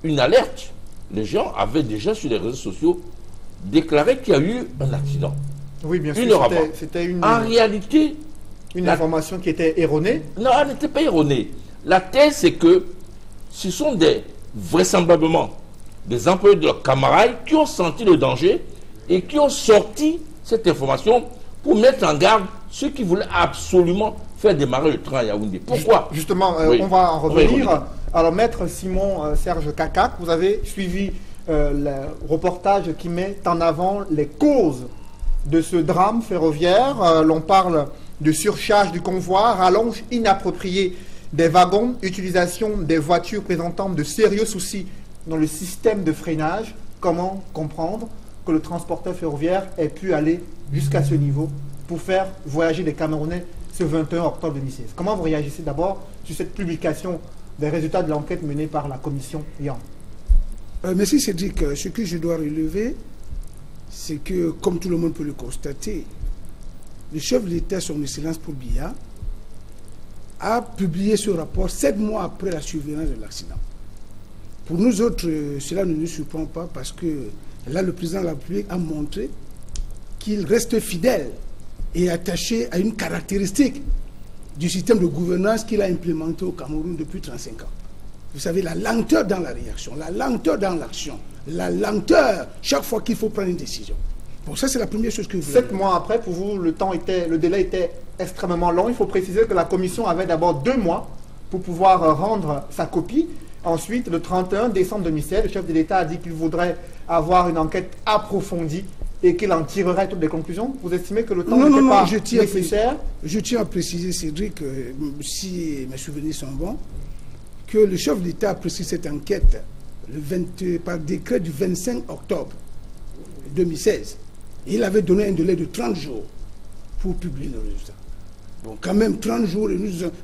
U: une alerte. Les gens avaient déjà sur les réseaux sociaux déclaré qu'il y a eu un accident.
A: Oui, bien sûr, c'était
U: en réalité,
A: une information qui était erronée.
U: Non, elle n'était pas erronée. La thèse, c'est que ce sont vraisemblablement des employés de la Camrail qui ont senti le danger et qui ont sorti cette information pour mettre en garde ceux qui voulaient absolument faire démarrer le train à Yaoundé. Pourquoi?
A: Justement, oui. On va en revenir. Oui. Alors, maître Simon Serge Kakak, vous avez suivi le reportage qui met en avant les causes de ce drame ferroviaire. L'on parle de surcharge du convoi, rallonge inappropriée des wagons, utilisation des voitures présentant de sérieux soucis dans le système de freinage. Comment comprendre que le transporteur ferroviaire ait pu aller jusqu'à ce niveau pour faire voyager les Camerounais ce 21 octobre 2016? Comment vous réagissez d'abord sur cette publication des résultats de l'enquête menée par la commission Yan?
T: Merci Cédric. Ce que je dois relever, c'est que, comme tout le monde peut le constater, le chef de l'État, son Excellence Paul Biya, a publié ce rapport 7 mois après la survenance de l'accident. Pour nous autres, cela ne nous surprend pas parce que là, le président de la République a montré qu'il reste fidèle et attaché à une caractéristique du système de gouvernance qu'il a implémenté au Cameroun depuis 35 ans. Vous savez, la lenteur dans la réaction, la lenteur dans l'action, la lenteur chaque fois qu'il faut prendre une décision. Bon, ça c'est la première chose que vous...
A: 7 mois après, pour vous, le délai était extrêmement long. Il faut préciser que la commission avait d'abord 2 mois pour pouvoir rendre sa copie. Ensuite, le 31 décembre 2016, le chef de l'État a dit qu'il voudrait avoir une enquête approfondie et qu'il en tirerait toutes les conclusions. Vous estimez que le temps n'était pas nécessaire?
T: Je tiens à préciser, Cédric, si mes souvenirs sont bons, que le chef de l'État a précisé cette enquête par décret du 25 octobre 2016. Il avait donné un délai de 30 jours pour publier le résultat. Bon, quand même, 30 jours, et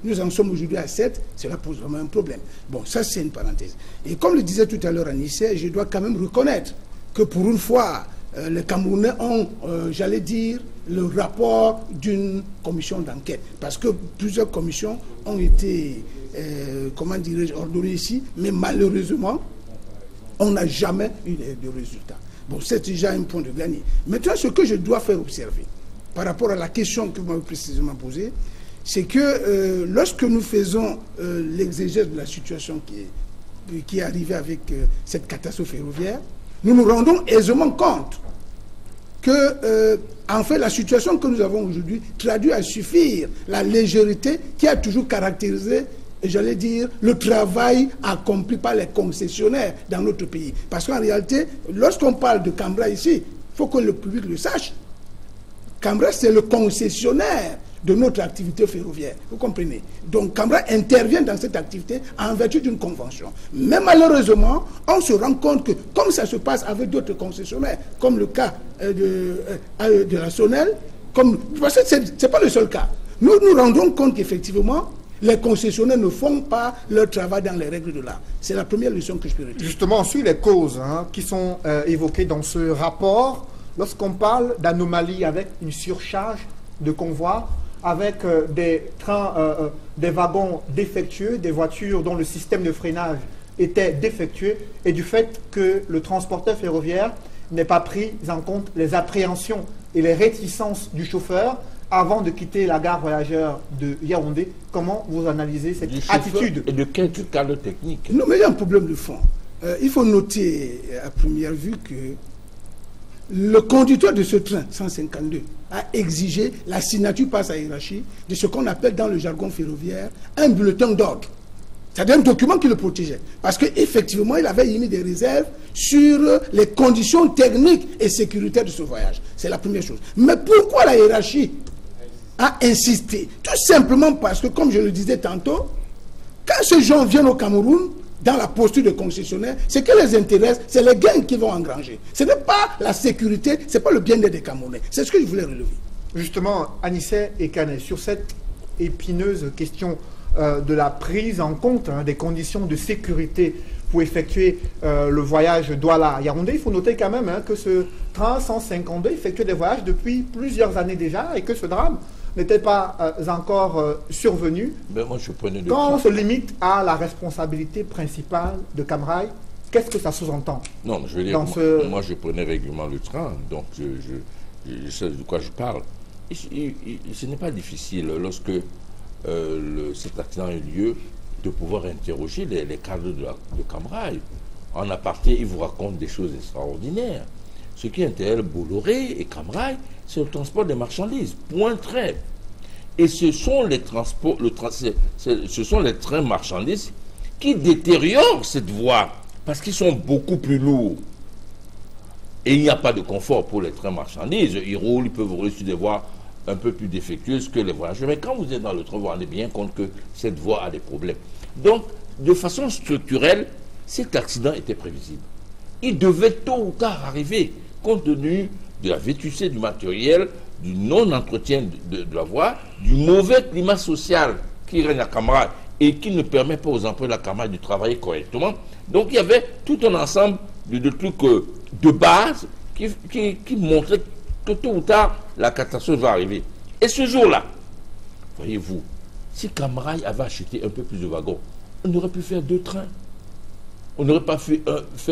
T: nous en sommes aujourd'hui à 7, cela pose vraiment un problème. Bon, ça c'est une parenthèse. Et comme le disait tout à l'heure Anissé, je dois quand même reconnaître que pour une fois, les Camerounais ont, j'allais dire, le rapport d'une commission d'enquête. Parce que plusieurs commissions ont été, comment dirais-je, ordonnées ici, mais malheureusement, on n'a jamais eu de résultat. Bon, c'est déjà un point de gagner. Maintenant, ce que je dois faire observer, par rapport à la question que vous m'avez précisément posée, c'est que lorsque nous faisons l'exégèse de la situation qui est arrivée avec cette catastrophe ferroviaire, nous nous rendons aisément compte que, en fait, la situation que nous avons aujourd'hui traduit à suffire la légèreté qui a toujours caractérisé, j'allais dire, le travail accompli par les concessionnaires dans notre pays. Parce qu'en réalité, lorsqu'on parle de Cambrai ici, il faut que le public le sache. Cambrai, c'est le concessionnaire de notre activité ferroviaire. Vous comprenez? Donc Cambrai intervient dans cette activité en vertu d'une convention. Mais malheureusement, on se rend compte que, comme ça se passe avec d'autres concessionnaires, comme le cas de la Sonel, parce que ce n'est pas le seul cas. Nous nous rendons compte qu'effectivement, les concessionnaires ne font pas leur travail dans les règles de l'art. C'est la première leçon que je peux retirer.
A: Justement, on suit les causes qui sont évoquées dans ce rapport. Lorsqu'on parle d'anomalies avec une surcharge de convois, avec des trains, des wagons défectueux, des voitures dont le système de freinage était défectueux, et du fait que le transporteur ferroviaire n'ait pas pris en compte les appréhensions et les réticences du chauffeur avant de quitter la gare voyageur de Yaoundé. Comment vous analysez cette attitude?
U: Et de quel cadre technique?
T: Non, mais il y a un problème de fond. Il faut noter à première vue que le conducteur de ce train 152 a exigé la signature par sa hiérarchie de ce qu'on appelle dans le jargon ferroviaire un bulletin d'ordre. C'est-à-dire un document qui le protégeait. Parce qu'effectivement, il avait émis des réserves sur les conditions techniques et sécuritaires de ce voyage. C'est la première chose. Mais pourquoi la hiérarchie a insisté? Tout simplement parce que, comme je le disais tantôt, quand ces gens viennent au Cameroun, dans la posture de concessionnaire, ce qui les intéresse, c'est les gains qu'ils vont engranger. Ce n'est pas la sécurité, ce n'est pas le bien-être des Camerounais. C'est ce que je voulais relever.
A: Justement, Anissé et Kane, sur cette épineuse question de la prise en compte des conditions de sécurité pour effectuer le voyage Douala-Yaoundé, il faut noter quand même que ce train 152 effectuait des voyages depuis plusieurs années déjà et que ce drame n'était pas encore survenu.
U: Ben moi, je prenais
A: Quand on se limite à la responsabilité principale de Cambrai, qu'est-ce que ça sous-entend?
U: Non, je veux dire, moi je prenais régulièrement le train, donc je sais de quoi je parle. Ce n'est pas difficile, lorsque cet accident a eu lieu, de pouvoir interroger les cadres de Cambrai. En aparté, ils vous racontent des choses extraordinaires. Ce qui intéresse Bolloré et Cambrai, c'est le transport des marchandises. Point très. Et ce sont les transports, ce sont les trains marchandises qui détériorent cette voie parce qu'ils sont beaucoup plus lourds. Et il n'y a pas de confort pour les trains marchandises. Ils roulent, ils peuvent rouler sur des voies un peu plus défectueuses que les voyageurs. Mais quand vous êtes dans le train, vous vous rendez bien compte que cette voie a des problèmes. Donc, de façon structurelle, cet accident était prévisible. Il devait tôt ou tard arriver, compte tenu de la vétusté du matériel, du non-entretien de la voie, du mauvais climat social qui règne à Cambrai et qui ne permet pas aux employés de la Cambrai de travailler correctement. Donc il y avait tout un ensemble de trucs de base qui montraient que tôt ou tard, la catastrophe va arriver. Et ce jour-là, voyez-vous, si Cambrai avait acheté un peu plus de wagons, on aurait pu faire 2 trains. On n'aurait pas fait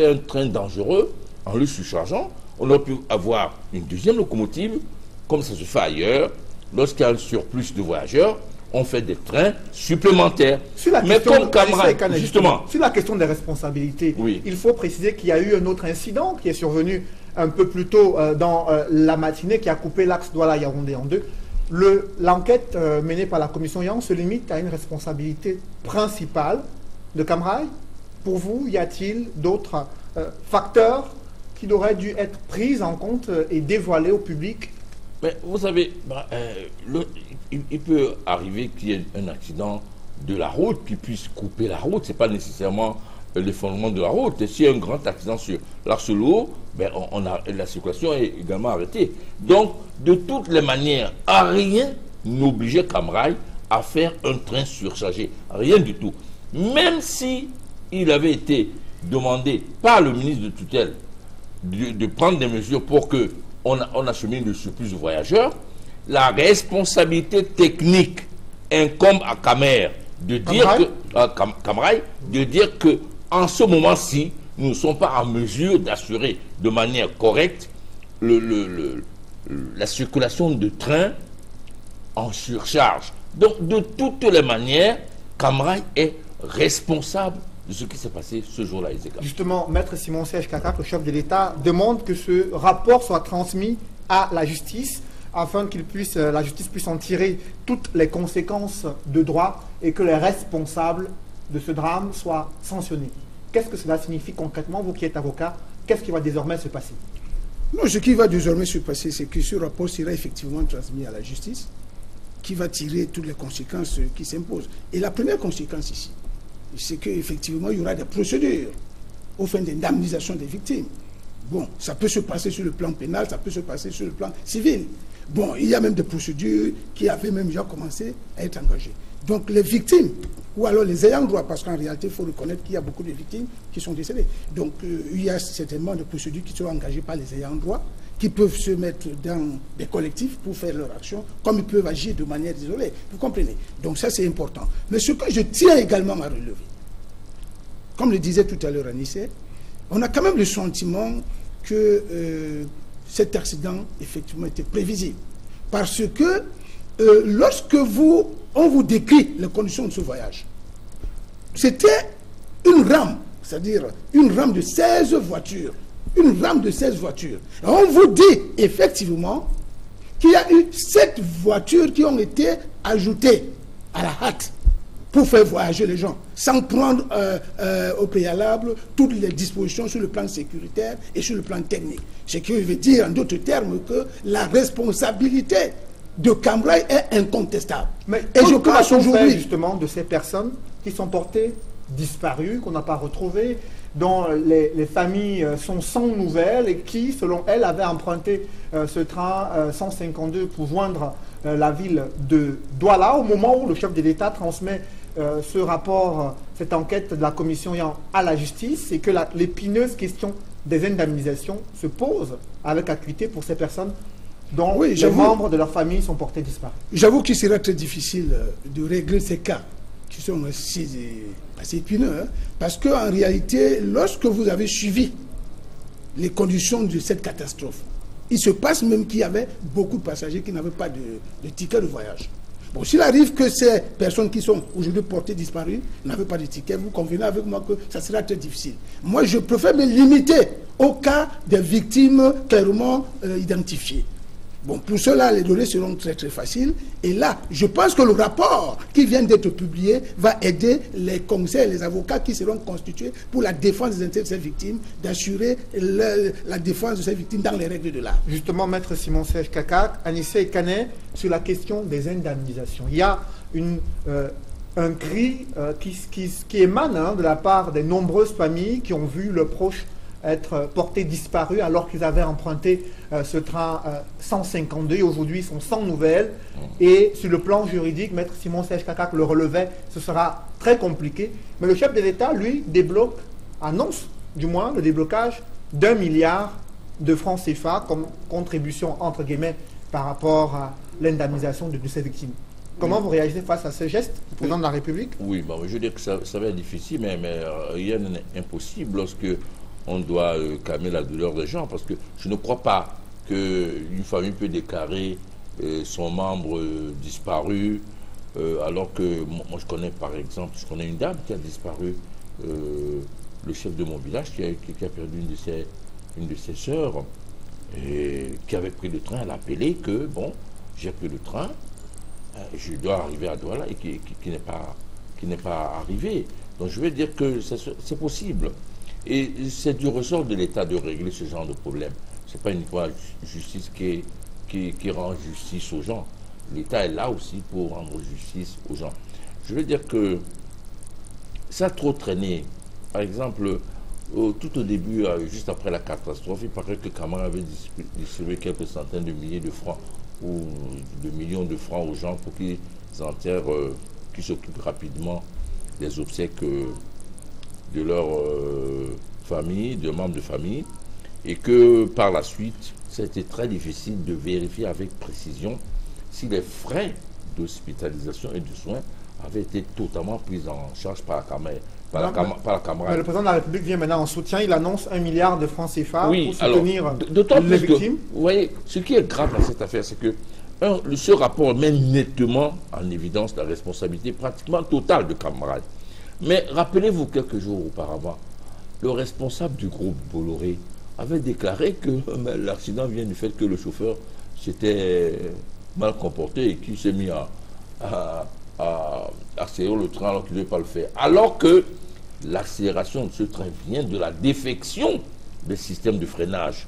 U: un train dangereux en le surchargeant. On aurait pu avoir une deuxième locomotive, comme ça se fait ailleurs. Lorsqu'il y a un surplus de voyageurs, on fait des trains supplémentaires.
A: Mais comme Cambrai, justement, sur la question des responsabilités, il faut préciser qu'il y a eu un autre incident qui est survenu un peu plus tôt dans la matinée, qui a coupé l'axe Douala-Yaoundé en deux. L'enquête menée par la commission Yang se limite à une responsabilité principale de Cam Rai. Pour vous, y a-t-il d'autres facteurs qui auraient dû être pris en compte et dévoilés au public?
U: Mais vous savez, il peut arriver qu'il y ait un accident de la route qui puisse couper la route. Ce n'est pas nécessairement l'effondrement de la route. Et s'il y a un grand accident sur l'Arcelot, la circulation est également arrêtée. Donc, de toutes les manières, rien n'obligeait Cam Rai à faire un train surchargé. Rien du tout. Même si il avait été demandé par le ministre de tutelle de prendre des mesures pour qu'on achemine le surplus de voyageurs, la responsabilité technique incombe à Cam Rai de dire que en ce moment-ci, nous ne sommes pas en mesure d'assurer de manière correcte la circulation de trains en surcharge. Donc, de toutes les manières, Cam Rai est responsable de ce qui s'est passé ce jour-là.
A: Justement, Maître Simon Serge Kakak, le chef de l'État, demande que ce rapport soit transmis à la justice afin que la justice puisse en tirer toutes les conséquences de droit et que les responsables de ce drame soient sanctionnés. Qu'est-ce que cela signifie concrètement, vous qui êtes avocat? Qu'est-ce qui va désormais se passer?
T: Non, ce qui va désormais se passer, c'est que ce rapport sera effectivement transmis à la justice, qui va tirer toutes les conséquences qui s'imposent. Et la première conséquence ici, c'est qu'effectivement, il y aura des procédures au fin d'indemnisation des victimes. Bon, ça peut se passer sur le plan pénal, ça peut se passer sur le plan civil. Bon, il y a même des procédures qui avaient même déjà commencé à être engagées. Donc les victimes, ou alors les ayants droit, parce qu'en réalité, il faut reconnaître qu'il y a beaucoup de victimes qui sont décédées. Donc il y a certainement des procédures qui seront engagées par les ayants droit, qui peuvent se mettre dans des collectifs pour faire leur action, comme ils peuvent agir de manière isolée. Vous comprenez? Donc ça, c'est important. Mais ce que je tiens également à relever, comme le disait tout à l'heure Anissé, on a quand même le sentiment que cet accident, effectivement, était prévisible. Parce que lorsque on vous décrit les conditions de ce voyage, c'était une rame, c'est-à-dire une rame de 16 voitures. Une rame de 16 voitures. Et on vous dit effectivement qu'il y a eu 7 voitures qui ont été ajoutées à la hâte pour faire voyager les gens, sans prendre au préalable toutes les dispositions sur le plan sécuritaire et sur le plan technique. Ce qui veut dire, en d'autres termes, que la responsabilité de Cam Rai est incontestable.
A: Mais et je pense aujourd'hui justement de ces personnes qui sont portées disparues, qu'on n'a pas retrouvées, dont les familles sont sans nouvelles et qui, selon elles, avaient emprunté ce train 152 pour joindre la ville de Douala au moment où le chef de l'État transmet ce rapport, cette enquête de la commission à la justice, et que l'épineuse question des indemnisations se pose avec acuité pour ces personnes dont les membres de leur famille sont portés disparus.
T: J'avoue qu'il sera très difficile de régler ces cas qui sont assez épineux, hein, parce qu'en réalité, lorsque vous avez suivi les conditions de cette catastrophe, il se passe même qu'il y avait beaucoup de passagers qui n'avaient pas de ticket de voyage. Bon, s'il arrive que ces personnes qui sont aujourd'hui portées disparues n'avaient pas de ticket, vous convenez avec moi que ça sera très difficile. Moi, je préfère me limiter au cas des victimes clairement identifiées. Bon, pour cela, les données seront très très faciles. Et là, je pense que le rapport qui vient d'être publié va aider les conseils, les avocats qui seront constitués pour la défense des intérêts de ces victimes, d'assurer la défense de ces victimes dans les règles de l'art.
A: Justement, Maître Simon Serge Kakak, Anissé Kané, sur la question des indemnisations. Il y a un cri qui émane de la part des nombreuses familles qui ont vu leurs proches être portés disparus alors qu'ils avaient emprunté ce train 152 et aujourd'hui ils sont sans nouvelles. Et sur le plan juridique, Maître Simon Serge Kakak le relevait, ce sera très compliqué. Mais le chef de l'État, lui, annonce du moins le déblocage d'1 milliard de francs CFA comme contribution, entre guillemets, par rapport à l'indemnisation de ces victimes. Comment vous réagissez face à ce geste du président de la République?
U: Oui, bon, je veux dire que ça va être difficile, mais rien n'est impossible lorsque on doit calmer la douleur des gens, parce que je ne crois pas qu'une famille peut déclarer son membre disparu, alors que moi je connais par exemple, une dame qui a disparu, le chef de mon village qui a perdu une de ses une de ses sœurs, qui avait pris le train, elle a appelé que, bon, j'ai pris le train, je dois arriver à Douala et qui n'est pas arrivé. Donc je veux dire que c'est possible. Et c'est du ressort de l'État de régler ce genre de problème. Ce n'est pas uniquement la justice qui rend justice aux gens. L'État est là aussi pour rendre justice aux gens. Je veux dire que ça a trop traîné. Par exemple, tout au début, juste après la catastrophe, il paraît que Camara avait distribué quelques centaines de milliers de francs ou de millions de francs aux gens pour qu'ils enterrent, qu'ils s'occupent rapidement des obsèques de leur famille, de membres de famille, et que par la suite, ça a été très difficile de vérifier avec précision si les frais d'hospitalisation et de soins avaient été totalement pris en charge par la Camara.
A: Le président de la République vient maintenant en soutien, il annonce 1 milliard de francs CFA pour soutenir
U: les
A: victimes.
U: Vous voyez, ce qui est grave dans cette affaire, c'est que ce rapport met nettement en évidence la responsabilité pratiquement totale de Camara. Mais rappelez-vous, quelques jours auparavant, le responsable du groupe Bolloré avait déclaré que l'accident vient du fait que le chauffeur s'était mal comporté et qu'il s'est mis à accélérer le train alors qu'il ne devait pas le faire. Alors que l'accélération de ce train vient de la défection des systèmes de freinage.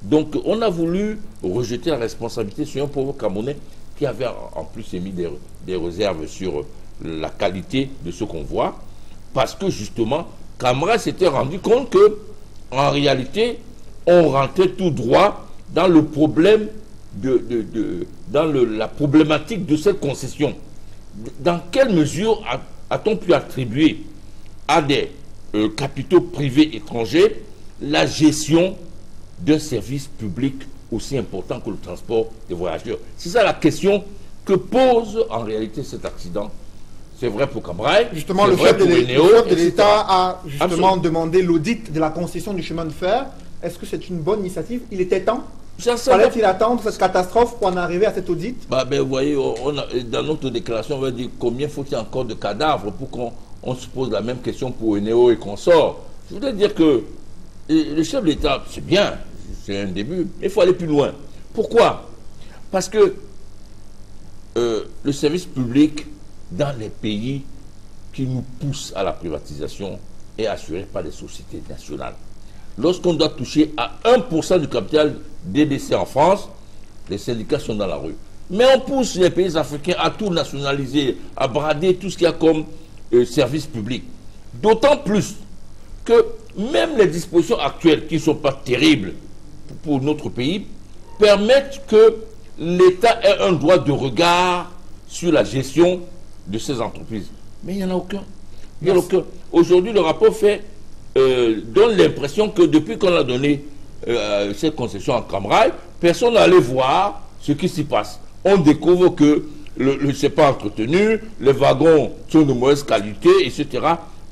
U: Donc on a voulu rejeter la responsabilité sur un pauvre Camerounais qui avait en plus émis des réserves sur la qualité de ce qu'on voit, parce que justement, Camara s'était rendu compte que, en réalité, on rentrait tout droit dans le problème la problématique de cette concession. Dans quelle mesure a-t-on pu attribuer à des capitaux privés étrangers la gestion d'un service public aussi important que le transport des voyageurs? C'est ça la question que pose en réalité cet accident. C'est vrai pour Camara.
A: Justement, le chef de l'État a justement demandé l'audit de la concession du chemin de fer. Est-ce que c'est une bonne initiative? Il était temps? Fallait-il attendre cette catastrophe pour en arriver à cet audit?
U: Vous voyez, dans notre déclaration, on va dire combien faut-il encore de cadavres pour qu'on se pose la même question pour Eneo et consorts. Je voudrais dire que le chef de l'État, c'est bien, c'est un début, mais il faut aller plus loin. Pourquoi? Parce que le service public dans les pays qui nous poussent à la privatisation est assuré par les sociétés nationales. Lorsqu'on doit toucher à 1% du capital DDC en France, les syndicats sont dans la rue. Mais on pousse les pays africains à tout nationaliser, à brader tout ce qu'il y a comme service public. D'autant plus que même les dispositions actuelles, qui ne sont pas terribles pour notre pays, permettent que l'État ait un droit de regard sur la gestion de ces entreprises. Mais il n'y en a aucun. Aujourd'hui, le rapport donne l'impression que depuis qu'on a donné cette concession en Camara, personne n'allait voir ce qui s'y passe. On découvre que c'est pas entretenu, les wagons sont de mauvaise qualité, etc.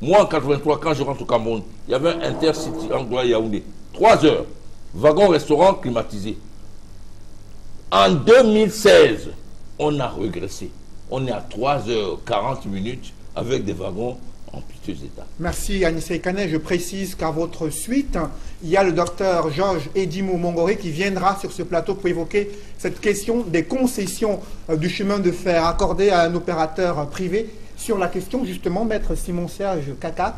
U: Moi, en 83, quand je rentre au Cameroun, il y avait un Intercity en Douala-Yaoundé. 3 heures. Wagon-restaurant climatisé. En 2016, on a régressé. On est à 3h40 avec des wagons en piteux état.
A: Merci Anissé Kané. Je précise qu'à votre suite, il y a le docteur Georges Edimou Mongoré qui viendra sur ce plateau pour évoquer cette question des concessions du chemin de fer accordées à un opérateur privé. Sur la question, justement, maître Simon-Serge Kakac,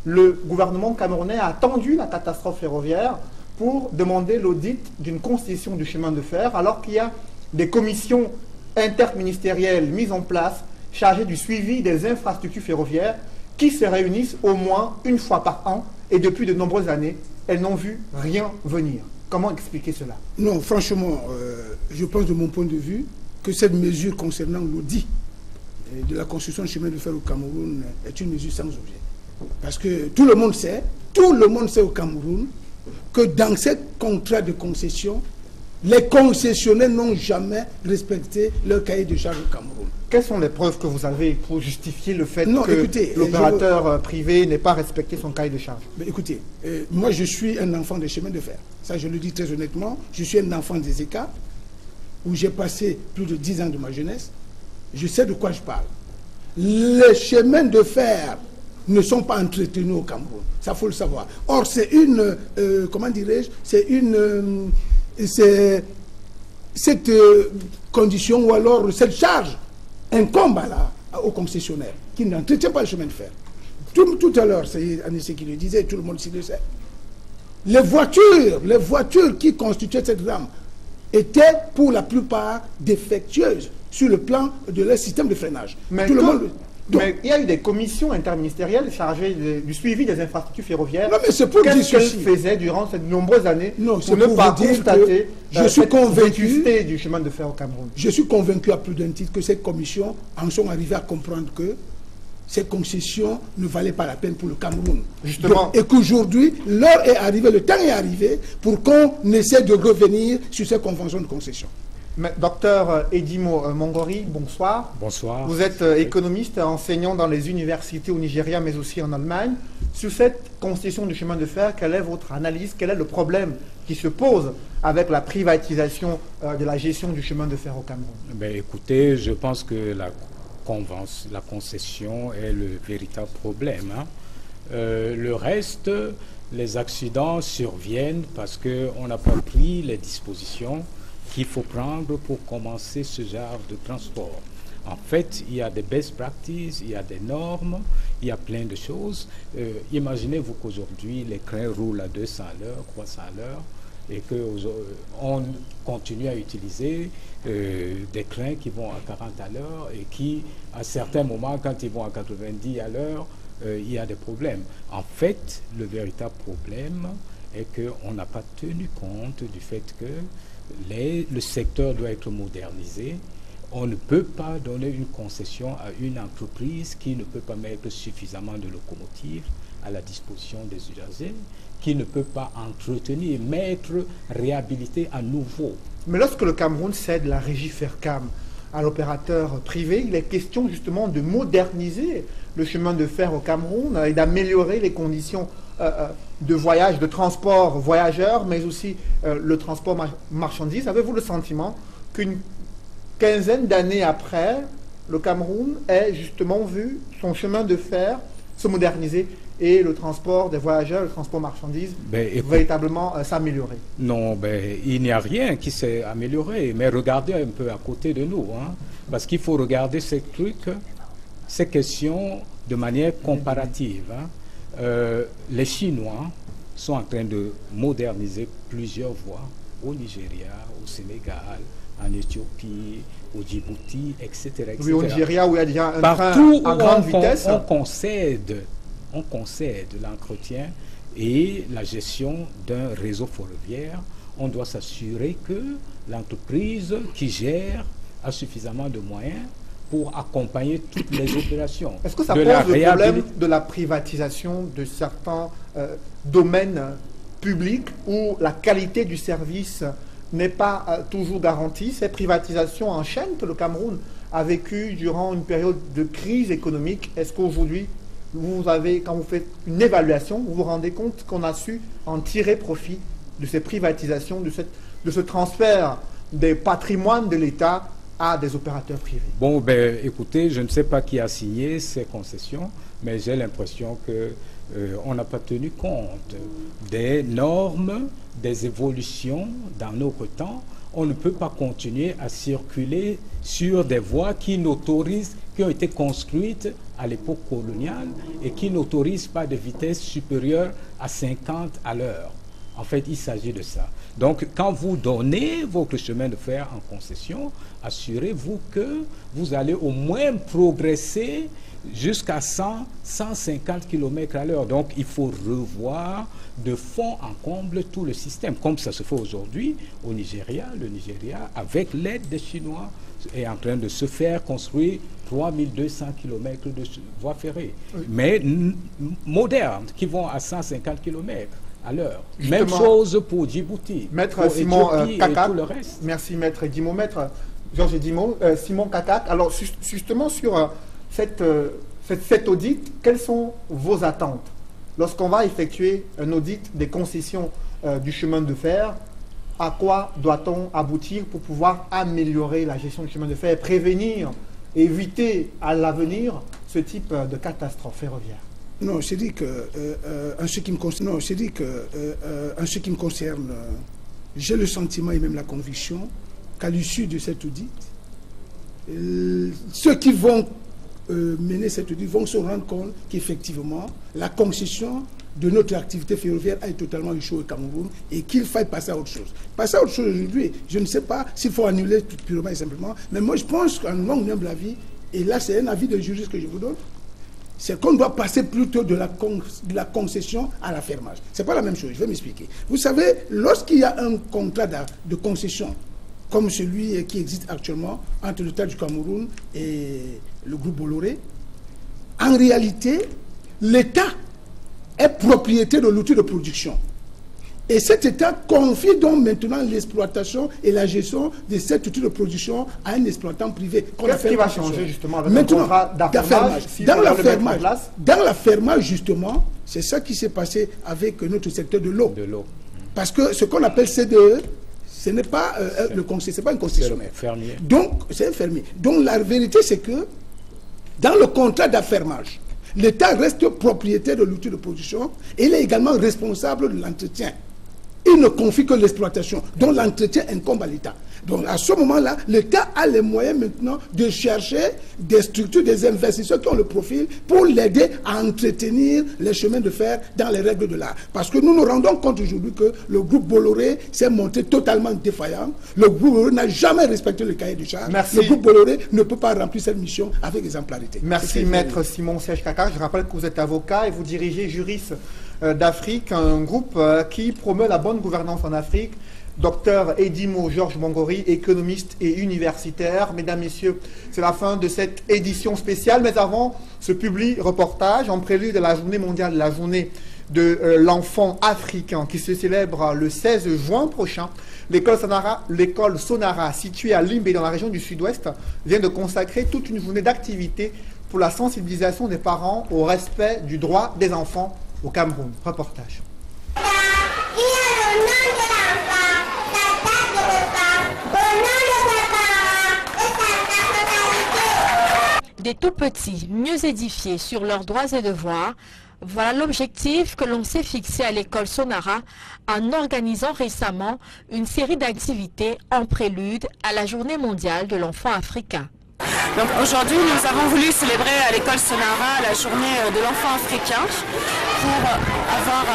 A: le gouvernement camerounais a attendu la catastrophe ferroviaire pour demander l'audit d'une concession du chemin de fer, alors qu'il y a des commissions interministérielles mises en place chargées du suivi des infrastructures ferroviaires qui se réunissent au moins une fois par an et depuis de nombreuses années, elles n'ont vu rien venir. Comment expliquer cela?
T: Non, franchement, je pense de mon point de vue que cette mesure concernant l'audit de la construction du chemin de fer au Cameroun est une mesure sans objet. Parce que tout le monde sait au Cameroun que dans ces contrats de concession, les concessionnaires n'ont jamais respecté leur cahier de charges au Cameroun.
A: Quelles sont les preuves que vous avez pour justifier le fait que l'opérateur privé n'ait pas respecté son cahier de charges?
T: Écoutez, moi je suis un enfant des chemins de fer. Ça je le dis très honnêtement. Je suis un enfant des ECA, où j'ai passé plus de 10 ans de ma jeunesse. Je sais de quoi je parle. Les chemins de fer ne sont pas entretenus au Cameroun. Ça, faut le savoir. Or, c'est une, comment dirais-je, c'est une, cette condition ou alors cette charge incombe au concessionnaire qui n'entretient pas le chemin de fer. Tout à l'heure, c'est Anissé qui le disait, tout le monde s'y le sait. Les voitures qui constituaient cette rame étaient pour la plupart défectueuses sur le plan de leur système de freinage.
A: Mais, mais il y a eu des commissions interministérielles chargées du suivi des infrastructures ferroviaires.
T: Non, mais c'est pour dire
A: qu'elles faisaient durant ces nombreuses années pour ne pas constater
T: je suis convaincu
A: du chemin de fer au Cameroun.
T: Je suis convaincu à plus d'un titre que ces commissions en sont arrivées à comprendre que ces concessions ne valaient pas la peine pour le Cameroun.
A: Justement.
T: Et qu'aujourd'hui, l'heure est arrivée, le temps est arrivé pour qu'on essaie de revenir sur ces conventions de concession.
A: Docteur Edimo Mongori, bonsoir.
C: Bonsoir.
A: Vous êtes économiste, enseignant dans les universités au Nigeria, mais aussi en Allemagne. Sur cette concession du chemin de fer, quelle est votre analyse? Quel est le problème qui se pose avec la privatisation de la gestion du chemin de fer au Cameroun?
C: Ben, écoutez, je pense que la concession est le véritable problème. Le reste, les accidents surviennent parce qu'on n'a pas pris les dispositions qu'il faut prendre pour commencer ce genre de transport. En fait, il y a des best practices, il y a des normes, il y a plein de choses. Imaginez-vous qu'aujourd'hui, les trains roulent à 200 à l'heure, 300 à l'heure, et qu'on continue à utiliser des trains qui vont à 40 à l'heure et qui, à certains moments, quand ils vont à 90 à l'heure, il y a des problèmes. En fait, le véritable problème est qu'on n'a pas tenu compte du fait que le secteur doit être modernisé. On ne peut pas donner une concession à une entreprise qui ne peut pas mettre suffisamment de locomotives à la disposition des usagers, qui ne peut pas entretenir, réhabiliter à nouveau.
A: Mais lorsque le Cameroun cède la régie Fercam à l'opérateur privé, il est question justement de moderniser le chemin de fer au Cameroun et d'améliorer les conditions de voyage, de transport voyageurs, mais aussi le transport marchandises. Avez-vous le sentiment qu'une quinzaine d'années après, le Cameroun ait justement vu son chemin de fer se moderniser et le transport des voyageurs, le transport marchandises, véritablement s'améliorer?
C: Non, il n'y a rien qui s'est amélioré, mais regardez un peu à côté de nous, parce qu'il faut regarder ces trucs, ces questions de manière comparative. Les Chinois sont en train de moderniser plusieurs voies au Nigeria, au Sénégal, en Éthiopie, au Djibouti, etc.
A: Oui, au Nigeria, où il y a déjà un
C: partout
A: train à grande vitesse.
C: On concède l'entretien et la gestion d'un réseau ferroviaire. On doit s'assurer que l'entreprise qui gère a suffisamment de moyens pour accompagner toutes les opérations.
A: Est-ce que ça pose le problème de la privatisation de certains domaines publics où la qualité du service n'est pas toujours garantie? Ces privatisations enchaînent que le Cameroun a vécu durant une période de crise économique. Est-ce qu'aujourd'hui, quand vous faites une évaluation, vous vous rendez compte qu'on a su en tirer profit de ces privatisations, de ce transfert des patrimoines de l'État à des opérateurs privés?
C: Bon, écoutez, je ne sais pas qui a signé ces concessions, mais j'ai l'impression qu'on n'a pas tenu compte des normes, des évolutions dans notre temps. On ne peut pas continuer à circuler sur des voies qui ont été construites à l'époque coloniale et qui n'autorisent pas de vitesse supérieure à 50 à l'heure. En fait, il s'agit de ça. Donc, quand vous donnez votre chemin de fer en concession, assurez-vous que vous allez au moins progresser jusqu'à 100, 150 km à l'heure. Donc, il faut revoir de fond en comble tout le système, comme ça se fait aujourd'hui au Nigeria. Le Nigeria, avec l'aide des Chinois, est en train de se faire construire 3200 km de voies ferrées, mais modernes, qui vont à 150 km à l'heure. Même chose pour Djibouti,
A: Maître
C: pour
A: Simon
C: Kakac, et tout le reste.
A: Merci Maître Edimo. Maître Georges Edimo, Simon Kakac, alors justement sur cet audit, quelles sont vos attentes lorsqu'on va effectuer un audit des concessions du chemin de fer? À quoi doit-on aboutir pour pouvoir améliorer la gestion du chemin de fer et prévenir, éviter à l'avenir ce type de catastrophe ferroviaire?
T: Non, je dis que en ce qui me concerne, j'ai le sentiment et même la conviction qu'à l'issue de cet audit, ceux qui vont mener cet audit vont se rendre compte qu'effectivement, la concession de notre activité ferroviaire a totalement échoué au Cameroun et qu'il faille passer à autre chose. Passer à autre chose aujourd'hui, je ne sais pas s'il faut annuler tout purement et simplement, mais moi je pense qu'en mon humble avis, et là c'est un avis de juriste que je vous donne, c'est qu'on doit passer plutôt de la concession à l'affermage. Ce n'est pas la même chose, je vais m'expliquer. Vous savez, lorsqu'il y a un contrat de concession, comme celui qui existe actuellement entre l'État du Cameroun et le groupe Bolloré, en réalité, l'État est propriétaire de l'outil de production. Et cet État confie donc maintenant l'exploitation et la gestion de cet outil de production à un exploitant privé.
A: Qu'est-ce qui va changer justement avec
T: maintenant,
A: le contrat d'affermage
T: dans l'affermage, justement, c'est ça qui s'est passé avec notre secteur de l'eau. Parce que ce qu'on appelle CDE, ce n'est pas le conseil, c'est pas un concessionnaire. Donc, c'est un fermier. Donc, la vérité, c'est que dans le contrat d'affermage, l'État reste propriétaire de l'outil de production et il est également responsable de l'entretien. Il ne confie que l'exploitation, dont l'entretien incombe à l'État. Donc à ce moment-là, l'État a les moyens maintenant de chercher des structures, des investisseurs qui ont le profil pour l'aider à entretenir les chemins de fer dans les règles de l'art. Parce que nous nous rendons compte aujourd'hui que le groupe Bolloré s'est montré totalement défaillant. Le groupe Bolloré n'a jamais respecté le cahier de charge.
A: Merci.
T: Le groupe Bolloré ne peut pas remplir cette mission avec exemplarité.
A: Merci Maître Simon Sèche-Kaka. Je rappelle que vous êtes avocat et vous dirigez Juris d'Afrique, un groupe qui promeut la bonne gouvernance en Afrique. Docteur Edimo Georges Mongori, économiste et universitaire. Mesdames, Messieurs, c'est la fin de cette édition spéciale. Mais avant ce public reportage, en prélude de la journée mondiale, la journée de l'enfant africain qui se célèbre le 16 juin prochain, l'école Sonara, située à Limbe dans la région du Sud-Ouest, vient de consacrer toute une journée d'activité pour la sensibilisation des parents au respect du droit des enfants au Cameroun. Reportage.
S: Des tout petits, mieux édifiés sur leurs droits et devoirs, voilà l'objectif que l'on s'est fixé à l'école Sonara en organisant récemment une série d'activités en prélude à la journée mondiale de l'enfant africain.
D: Donc aujourd'hui, nous avons voulu célébrer à l'école Sonara la journée de l'enfant africain pour avoir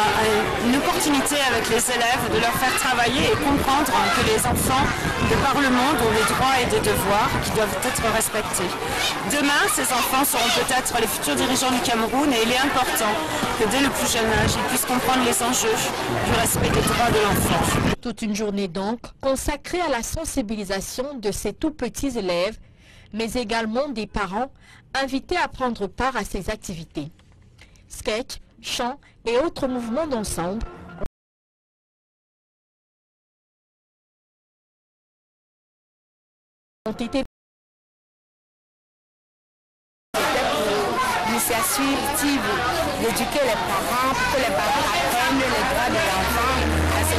D: une opportunité avec les élèves de leur faire travailler et comprendre que les enfants de par le monde ont des droits et des devoirs qui doivent être respectés. Demain, ces enfants seront peut-être les futurs dirigeants du Cameroun et il est important que dès le plus jeune âge, ils puissent comprendre les enjeux du respect des droits de l'enfant.
S: Toute une journée donc consacrée à la sensibilisation de ces tout petits élèves, mais également des parents invités à prendre part à ces activités. Sketch, chants et autres mouvements d'ensemble ont été
V: l'initiative d'éduquer les parents pour que les parents apprennent les droits de l'enfant. Parce que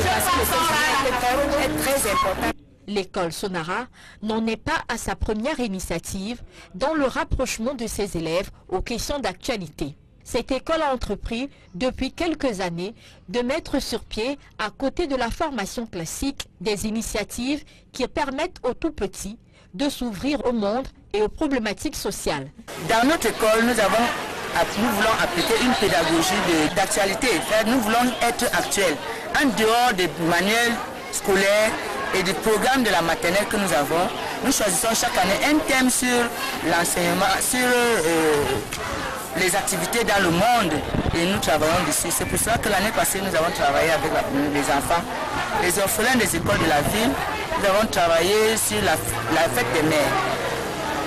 V: c'est très important.
S: L'école Sonara n'en est pas à sa première initiative dans le rapprochement de ses élèves aux questions d'actualité. Cette école a entrepris depuis quelques années de mettre sur pied, à côté de la formation classique, des initiatives qui permettent aux tout-petits de s'ouvrir au monde et aux problématiques sociales.
V: Dans notre école, nous voulons appliquer une pédagogie d'actualité. Nous voulons être actuels, en dehors des manuels scolaires et du programme de la maternelle que nous avons. Nous choisissons chaque année un thème sur l'enseignement, sur les activités dans le monde et nous travaillons dessus. C'est pour ça que l'année passée, nous avons travaillé avec les enfants, les orphelins des écoles de la ville. Nous avons travaillé sur la fête des mères.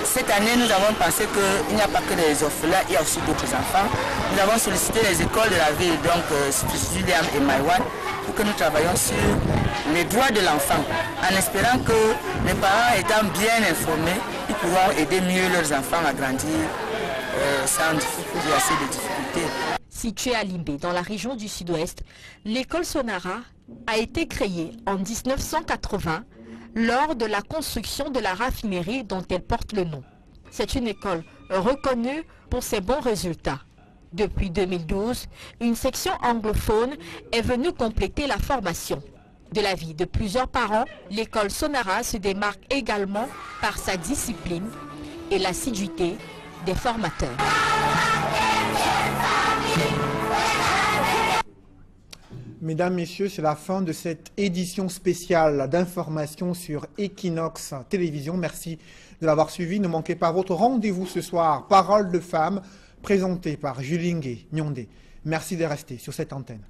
V: Cette année, nous avons pensé qu'il n'y a pas que des orphelins, il y a aussi d'autres enfants. Nous avons sollicité les écoles de la ville, donc Juliam et Maïwan, pour que nous travaillions sur les droits de l'enfant, en espérant que les parents étant bien informés, ils pourront aider mieux leurs enfants à grandir sans assez de difficultés.
S: Située à Limbe, dans la région du Sud-Ouest, l'école Sonara a été créée en 1980 lors de la construction de la raffinerie dont elle porte le nom. C'est une école reconnue pour ses bons résultats. Depuis 2012, une section anglophone est venue compléter la formation. De l'avis de plusieurs parents, l'école Sonara se démarque également par sa discipline et l'assiduité des formateurs.
A: Mesdames, Messieurs, c'est la fin de cette édition spéciale d'information sur Equinox Télévision. Merci de l'avoir suivi. Ne manquez pas votre rendez-vous ce soir, Parole de femmes, présenté par Julingue Nyondé. Merci de rester sur cette antenne.